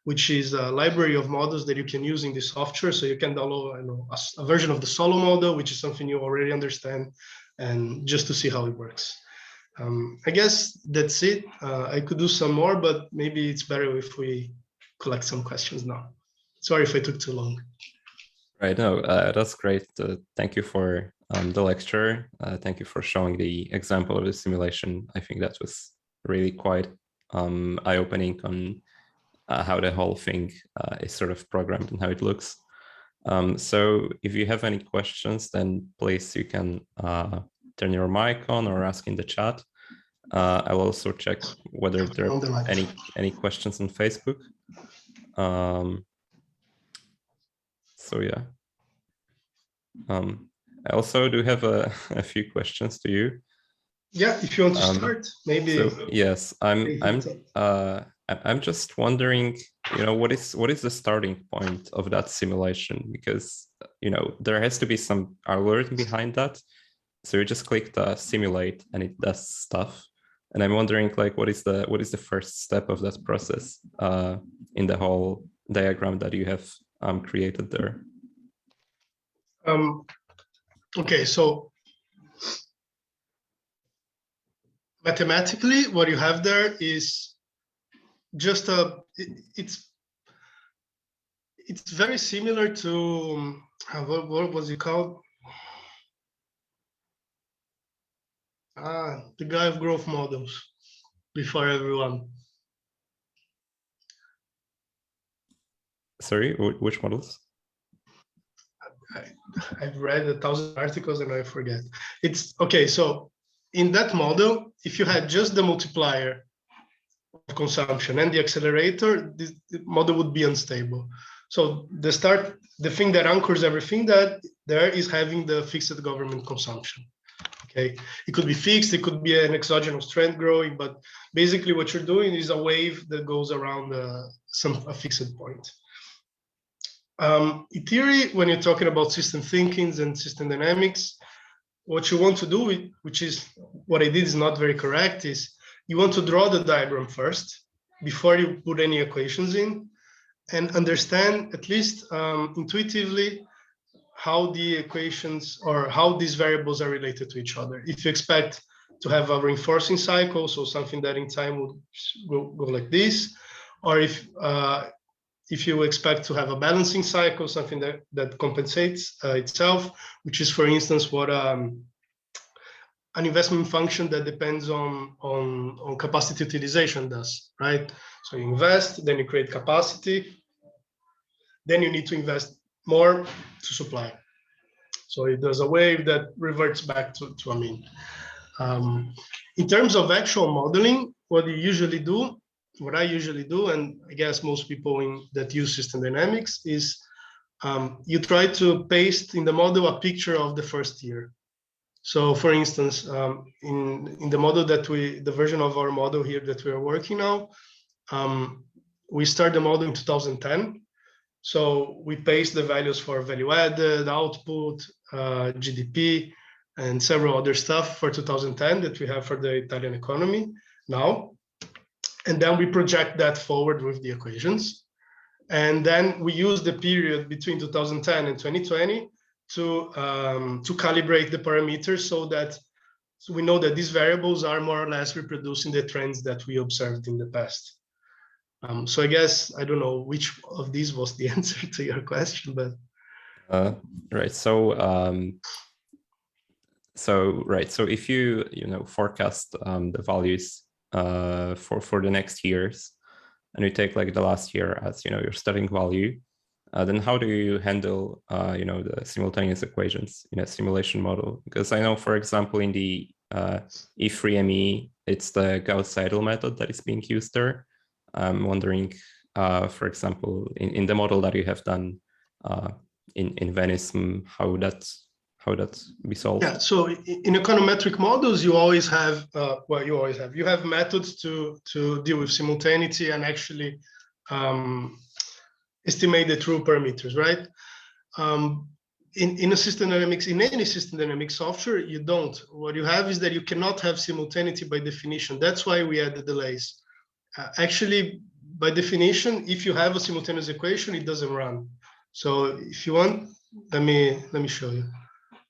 which is a library of models that you can use in the software. So you can download a version of the solo model, which is something you already understand, and just to see how it works. I guess that's it. I could do some more, but maybe it's better if we collect some questions now. Sorry if I took too long. Right, no, that's great. Thank you for the lecture. Thank you for showing the example of the simulation. I think that was really quite eye-opening on how the whole thing is sort of programmed and how it looks. So if you have any questions, then please, you can turn your mic on or ask in the chat. I'll also check whether there are any questions on Facebook. So yeah. I also do have a few questions to you. Yeah, if you want to start, maybe. So yes, I'm just wondering, what is the starting point of that simulation? Because there has to be some algorithm behind that. So you just click the simulate and it does stuff. And I'm wondering, like, what is the first step of that process in the whole diagram that you have created there? Okay, so mathematically, what you have there is just it's very similar to what was it called? The guy of growth models before everyone. Sorry, which models? I've read 1,000 articles and I forget. It's okay. So in that model, if you had just the multiplier of consumption and the accelerator, the model would be unstable. So the thing that anchors everything that there is having the fixed government consumption. Okay, it could be fixed, it could be an exogenous trend growing, but basically what you're doing is a wave that goes around a fixed point. In theory, when you're talking about system thinkings and system dynamics, what you want to do, which is what I did is not very correct, is you want to draw the diagram first before you put any equations in and understand at least intuitively how the equations or how these variables are related to each other. If you expect to have a reinforcing cycle, so something that in time would go like this, or if you expect to have a balancing cycle, something that compensates itself, which is, for instance, what an investment function that depends on capacity utilization does, right? So you invest, then you create capacity, then you need to invest more to supply. So it does a wave that reverts back to a mean. In terms of actual modeling, what I usually do, and I guess most people that use system dynamics, is you try to paste in the model a picture of the first year. So for instance, in the model the version of our model here that we are working now, we start the model in 2010. So we paste the values for value added, output, GDP, and several other stuff for 2010 that we have for the Italian economy now. And then we project that forward with the equations. And then we use the period between 2010 and 2020 to calibrate the parameters so we know that these variables are more or less reproducing the trends that we observed in the past. So I guess, I don't know which of these was the answer to your question, but. Right. So if you forecast the values for the next years, and you take like the last year as your starting value, then how do you handle the simultaneous equations in a simulation model? Because I know, for example, in the E3ME, it's the Gauss-Seidel method that is being used there. I'm wondering, for example, in the model that you have done in Venice, how that be solved? Yeah, so in econometric models, you always have you have methods to deal with simultaneity and actually estimate the true parameters, right? In any system dynamics software, you don't. What you have is that you cannot have simultaneity by definition. That's why we add the delays. Actually, by definition, if you have a simultaneous equation, it doesn't run. So if you want, let me show you.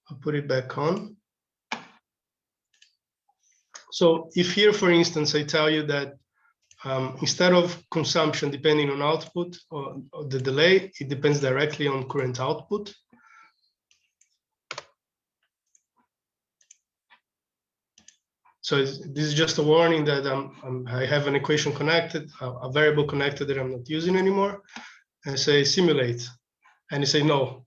I'll put it back on. So if here, for instance, I tell you that instead of consumption depending on output or the delay, it depends directly on current output. So this is just a warning that I have an equation connected, a variable connected that I'm not using anymore. And I say simulate, and you say no,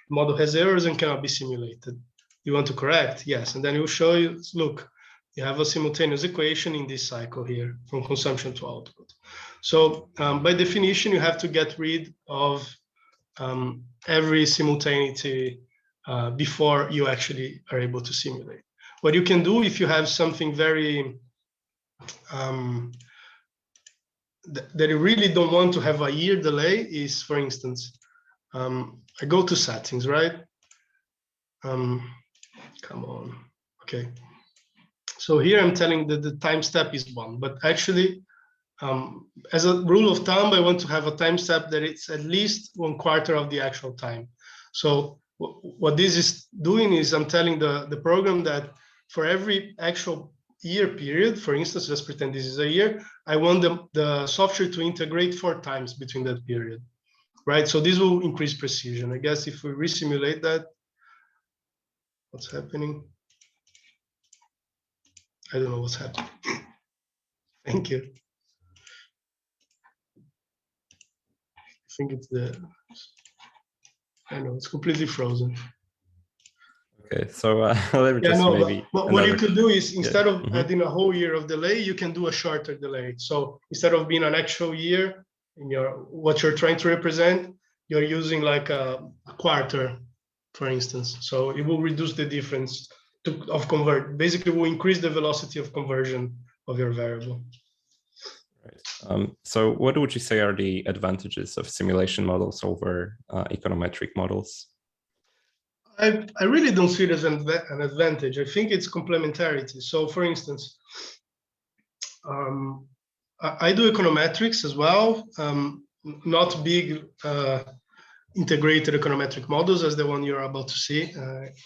the model has errors and cannot be simulated. You want to correct? Yes, and then it will show you, look, you have a simultaneous equation in this cycle here from consumption to output. So by definition, you have to get rid of every simultaneity before you actually are able to simulate. What you can do if you have something very that you really don't want to have a year delay is, for instance, I go to settings, right? Come on, okay. So here I'm telling that the time step is 1, but actually, as a rule of thumb, I want to have a time step that it's at least 1/4 of the actual time. So what this is doing is I'm telling the program that for every actual year period, for instance, let's pretend this is a year, I want the software to integrate 4 times between that period, right? So this will increase precision. I guess if we resimulate that, what's happening? I don't know what's happening. Thank you. think it's I know it's completely frozen. Okay, so let me just maybe. But what you could do is instead of adding a whole year of delay, you can do a shorter delay. So instead of being an actual year in what you're trying to represent, you're using like a quarter, for instance. So it will reduce the difference of convert. Basically, will increase the velocity of conversion of your variable. Right. So what would you say are the advantages of simulation models over econometric models? I really don't see it as an advantage. I think it's complementarity. So for instance, I do econometrics as well, not big integrated econometric models as the one you're about to see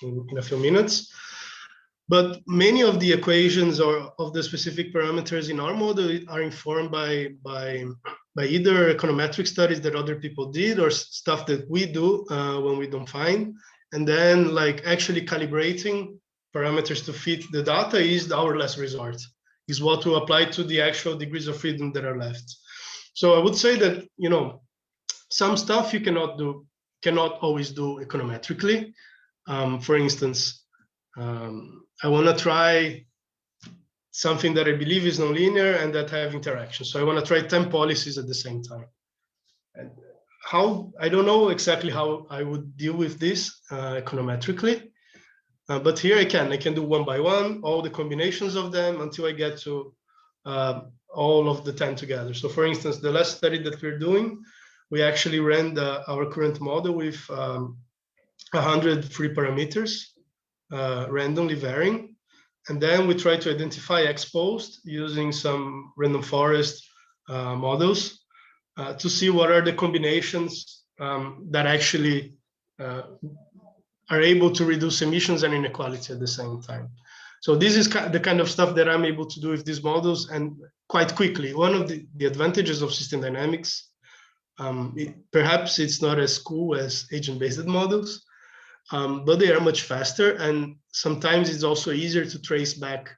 in a few minutes. But many of the equations or of the specific parameters in our model are informed by either econometric studies that other people did or stuff that we do when we don't find. And then like actually calibrating parameters to fit the data is our last resort, is what to apply to the actual degrees of freedom that are left. So I would say that, you know, some stuff you cannot always do econometrically. For instance, I want to try something that I believe is nonlinear and that have interaction. So I want to try 10 policies at the same time. And I don't know exactly how I would deal with this econometrically, but here I can do one by one, all the combinations of them until I get to all of the 10 together. So for instance, the last study that we're doing, we actually ran our current model with 100 free parameters, randomly varying. And then we try to identify exposed using some random forest models to see what are the combinations that actually are able to reduce emissions and inequality at the same time. So this is the kind of stuff that I'm able to do with these models and quite quickly. One of the advantages of system dynamics, perhaps it's not as cool as agent-based models, but they are much faster. And sometimes it's also easier to trace back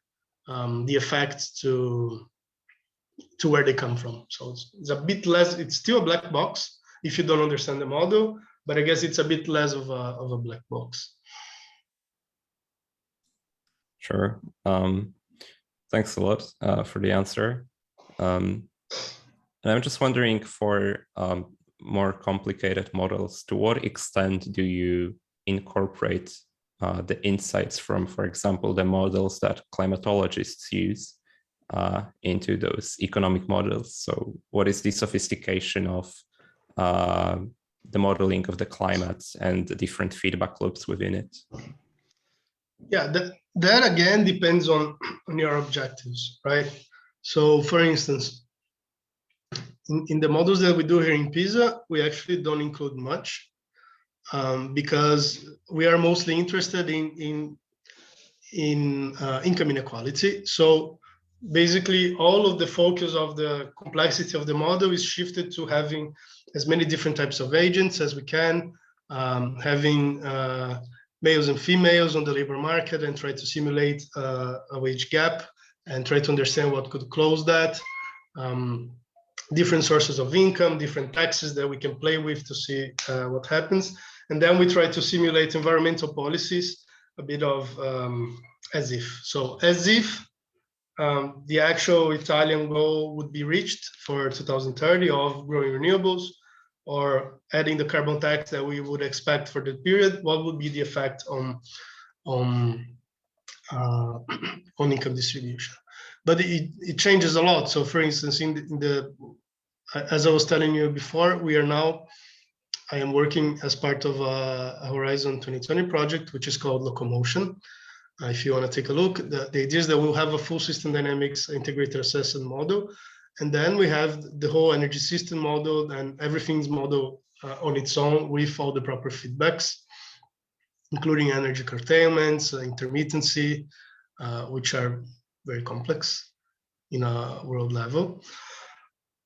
the effects to where they come from. So it's a bit less, it's still a black box if you don't understand the model, but I guess it's a bit less of a black box. Sure. Thanks a lot for the answer. And I'm just wondering, for more complicated models, to what extent do you incorporate the insights from, for example, the models that climatologists use into those economic models? So what is the sophistication of the modeling of the climate and the different feedback loops within it? Yeah, that again depends on your objectives, right? So for instance, in the models that we do here in PISA, we actually don't include much because we are mostly interested in income inequality. So basically all of the focus of the complexity of the model is shifted to having as many different types of agents as we can, having males and females on the labor market and try to simulate a wage gap and try to understand what could close that. Different sources of income, different taxes that we can play with to see what happens. And then we try to simulate environmental policies, a bit of as if. So as if the actual Italian goal would be reached for 2030 of growing renewables, or adding the carbon tax that we would expect for the period, what would be the effect on income distribution? But it changes a lot. So for instance, as I was telling you before, I am working as part of a Horizon 2020 project, which is called Locomotion. If you want to take a look, the idea is that we'll have a full system dynamics integrated assessment model. And then we have the whole energy system model, and everything's modeled on its own with all the proper feedbacks, including energy curtailments, intermittency, which are very complex in a world level.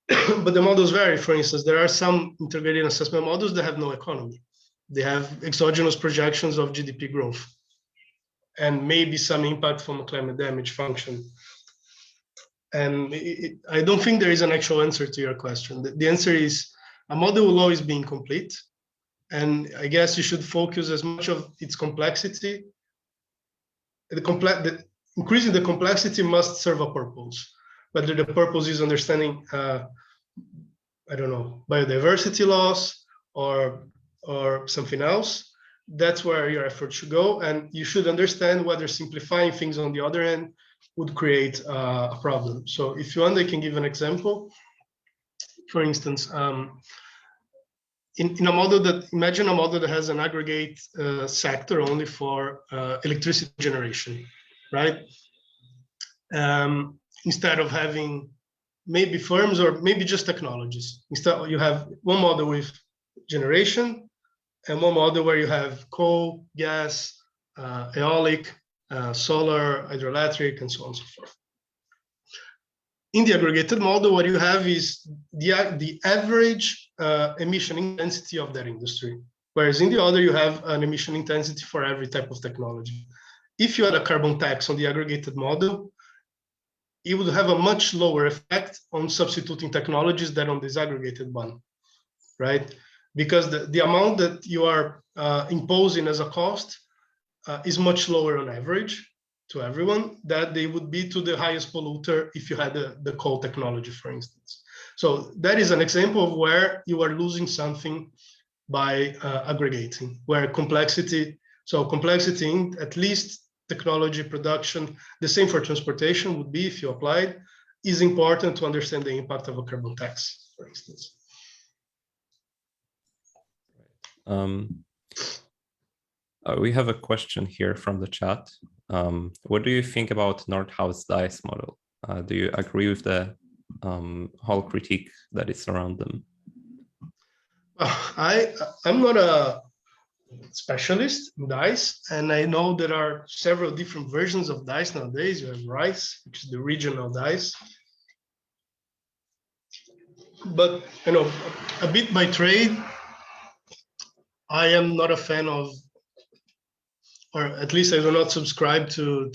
But the models vary. For instance, there are some integrated assessment models that have no economy. They have exogenous projections of GDP growth and maybe some impact from a climate damage function. And I don't think there is an actual answer to your question. The answer is a model will always be incomplete. And I guess you should focus as much of its complexity. Increasing the complexity must serve a purpose. Whether the purpose is understanding, I don't know, biodiversity loss or something else, that's where your effort should go. And you should understand whether simplifying things on the other end would create a problem. So if you want, I can give an example. For instance, in a model imagine a model that has an aggregate sector only for electricity generation, right? Instead of having maybe firms or maybe just technologies. Instead, you have one model with generation and one model where you have coal, gas, aeolic, solar, hydroelectric, and so on and so forth. In the aggregated model, what you have is the average emission intensity of that industry, whereas in the other, you have an emission intensity for every type of technology. If you had a carbon tax on the aggregated model, it would have a much lower effect on substituting technologies than on this aggregated one, right? Because the amount that you are imposing as a cost is much lower on average to everyone that they would be to the highest polluter if you had the coal technology, for instance. So that is an example of where you are losing something by aggregating, where complexity in at least technology production, the same for transportation would be if you applied, is important to understand the impact of a carbon tax, for instance. We have a question here from the chat. What do you think about Nordhaus dice model? Do you agree with the whole critique that is around them? I'm not a specialist in dice, and I know there are several different versions of dice nowadays. You have rice, which is the regional dice. But a bit by trade, I am not a fan of, or at least I do not subscribe to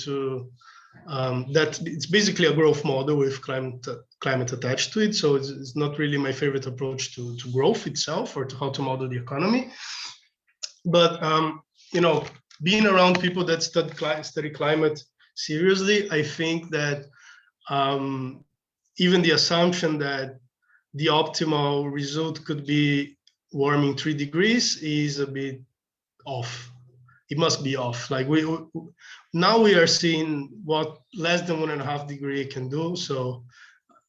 that. It's basically a growth model with climate attached to it. So it's not really my favorite approach to growth itself or to how to model the economy. But being around people that study climate seriously, I think that even the assumption that the optimal result could be warming 3 degrees is a bit off. It must be off. Like now we are seeing what less than 1.5 degrees can do. So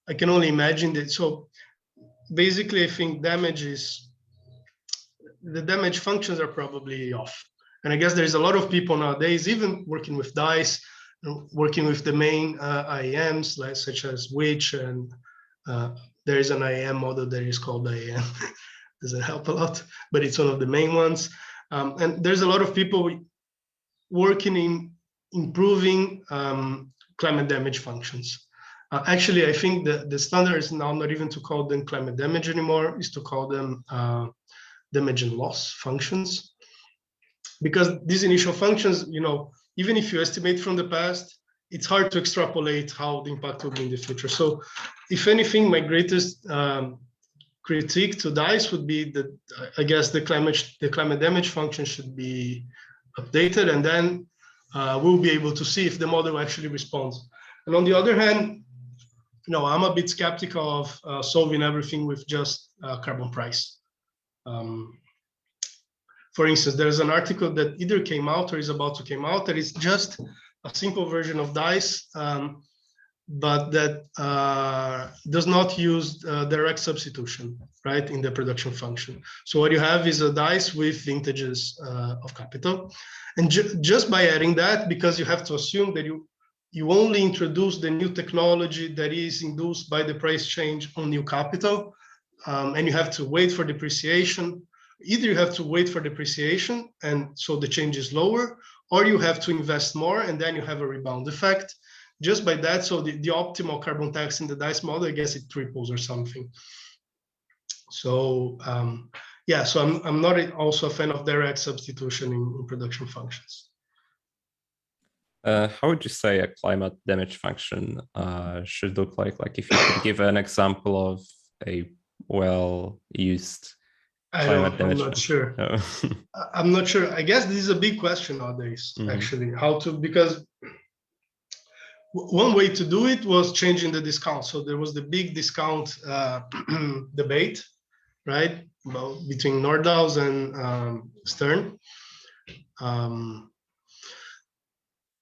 I can only imagine that. So basically, I think the damage functions are probably off. And I guess there's a lot of people nowadays, even working with dice, working with the main IEMs, such as Witch, and there is an IEM model that is called IEM. Doesn't help a lot, but it's one of the main ones. And there's a lot of people working in improving climate damage functions. Actually, I think the standard is now not even to call them climate damage anymore, is to call them damage and loss functions. Because these initial functions, even if you estimate from the past, it's hard to extrapolate how the impact will be in the future. So if anything, my greatest critique to DICE would be that I guess the climate damage function should be updated, and then we'll be able to see if the model actually responds. And on the other hand, I'm a bit skeptical of solving everything with just carbon price. For instance, there's an article that either came out or is about to come out that is just a simple version of DICE, but that does not use direct substitution, right, in the production function. So what you have is a DICE with vintages of capital. And just by adding that, because you have to assume that you only introduce the new technology that is induced by the price change on new capital, and you have to wait for depreciation. Either you have to wait for depreciation, and so the change is lower, or you have to invest more, and then you have a rebound effect. Just by that, so the optimal carbon tax in the DICE model, I guess it triples or something. So yeah, so I'm not also a fan of direct substitution in production functions. How would you say a climate damage function should look like? Like if you could give an example of a well used climate damage? I'm not sure. No. I'm not sure. I guess this is a big question nowadays, actually, because one way to do it was changing the discount. So there was the big discount debate, right, between Nordhaus and Stern.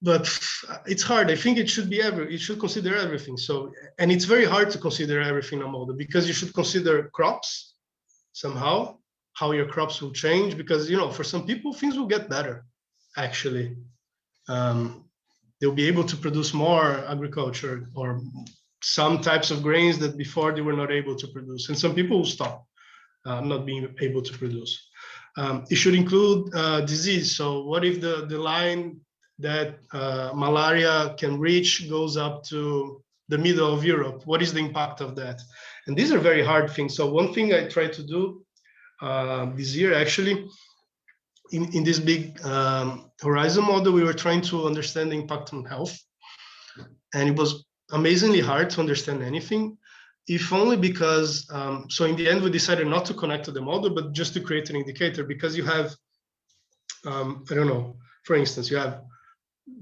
But it's hard. I think it should be it should consider everything. So, and it's very hard to consider everything in a model because you should consider crops somehow, how your crops will change, because, you know, for some people, things will get better, actually. They'll be able to produce more agriculture or some types of grains that before they were not able to produce. And some people will stop not being able to produce. It should include disease. So what if the line that malaria can reach goes up to the middle of Europe? What is the impact of that? And these are very hard things. So one thing I tried to do this year, actually, in this big horizon model, we were trying to understand the impact on health. And it was amazingly hard to understand anything, if only because, so in the end, we decided not to connect to the model, but just to create an indicator, because you have, I don't know, for instance, you have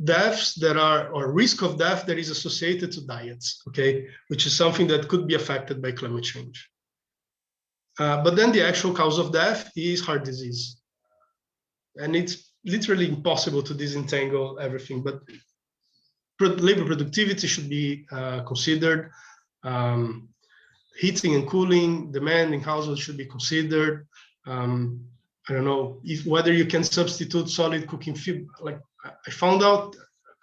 deaths that are, or risk of death that is associated to diets, okay, which is something that could be affected by climate change. But then the actual cause of death is heart disease. And it's literally impossible to disentangle everything, but labor productivity should be considered. Heating and cooling, demand in households should be considered. I don't know whether you can substitute solid cooking fuel. Like I found out,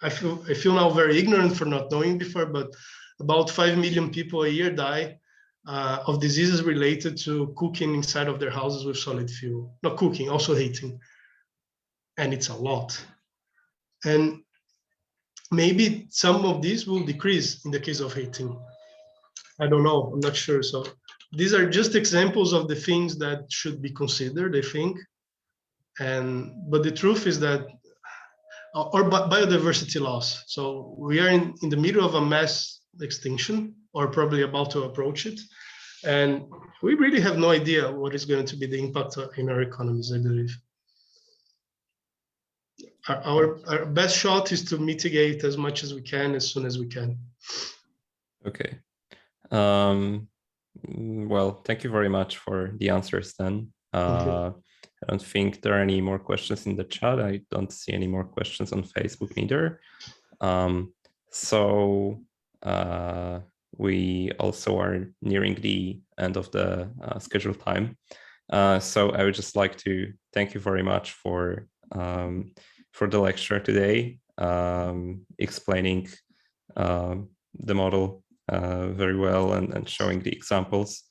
I feel now very ignorant for not knowing before, but about 5 million people a year die of diseases related to cooking inside of their houses with solid fuel. Not cooking, also heating. And it's a lot. And maybe some of these will decrease in the case of heating. I don't know, I'm not sure. So these are just examples of the things that should be considered, I think. But the truth is that, or biodiversity loss. So we are in the middle of a mass extinction, or probably about to approach it. And we really have no idea what is going to be the impact in our economies, I believe. Our best shot is to mitigate as much as we can, as soon as we can. Okay. Well, thank you very much for the answers then. I don't think there are any more questions in the chat. I don't see any more questions on Facebook either. So we also are nearing the end of the scheduled time. So I would just like to thank you very much for the lecture today, explaining the model very well and showing the examples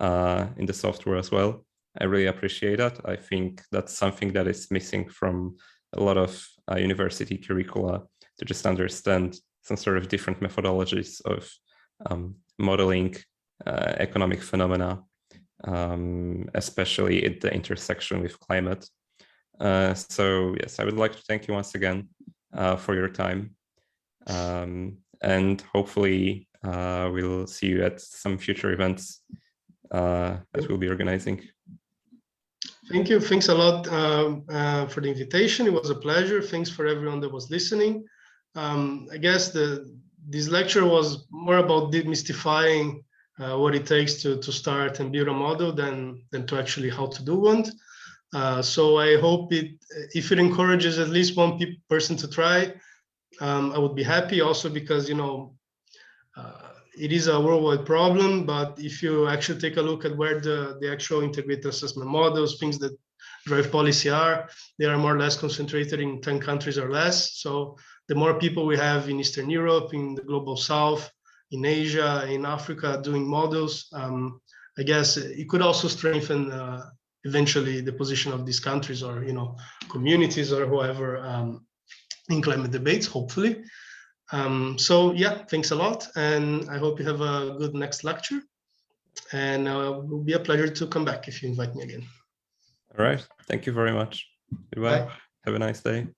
in the software as well. I really appreciate that. I think that's something that is missing from a lot of university curricula, to just understand some sort of different methodologies of modeling economic phenomena, especially at the intersection with climate. So yes, I would like to thank you once again for your time. And hopefully we'll see you at some future events that we'll be organizing. Thank you. Thanks a lot for the invitation. It was a pleasure. Thanks for everyone that was listening. I guess this lecture was more about demystifying what it takes to start and build a model than to actually how to do one. So I hope if it encourages at least one person to try, I would be happy. Also because, you know, it is a worldwide problem, but if you actually take a look at where the actual integrated assessment models, things that drive policy are, they are more or less concentrated in 10 countries or less. So the more people we have in Eastern Europe, in the global South, in Asia, in Africa doing models, I guess it could also strengthen eventually the position of these countries, or, you know, communities or whoever in climate debates, hopefully. So yeah, thanks a lot, and I hope you have a good next lecture, and it will be a pleasure to come back if you invite me again. All right, thank you very much. Goodbye. Bye. Have a nice day.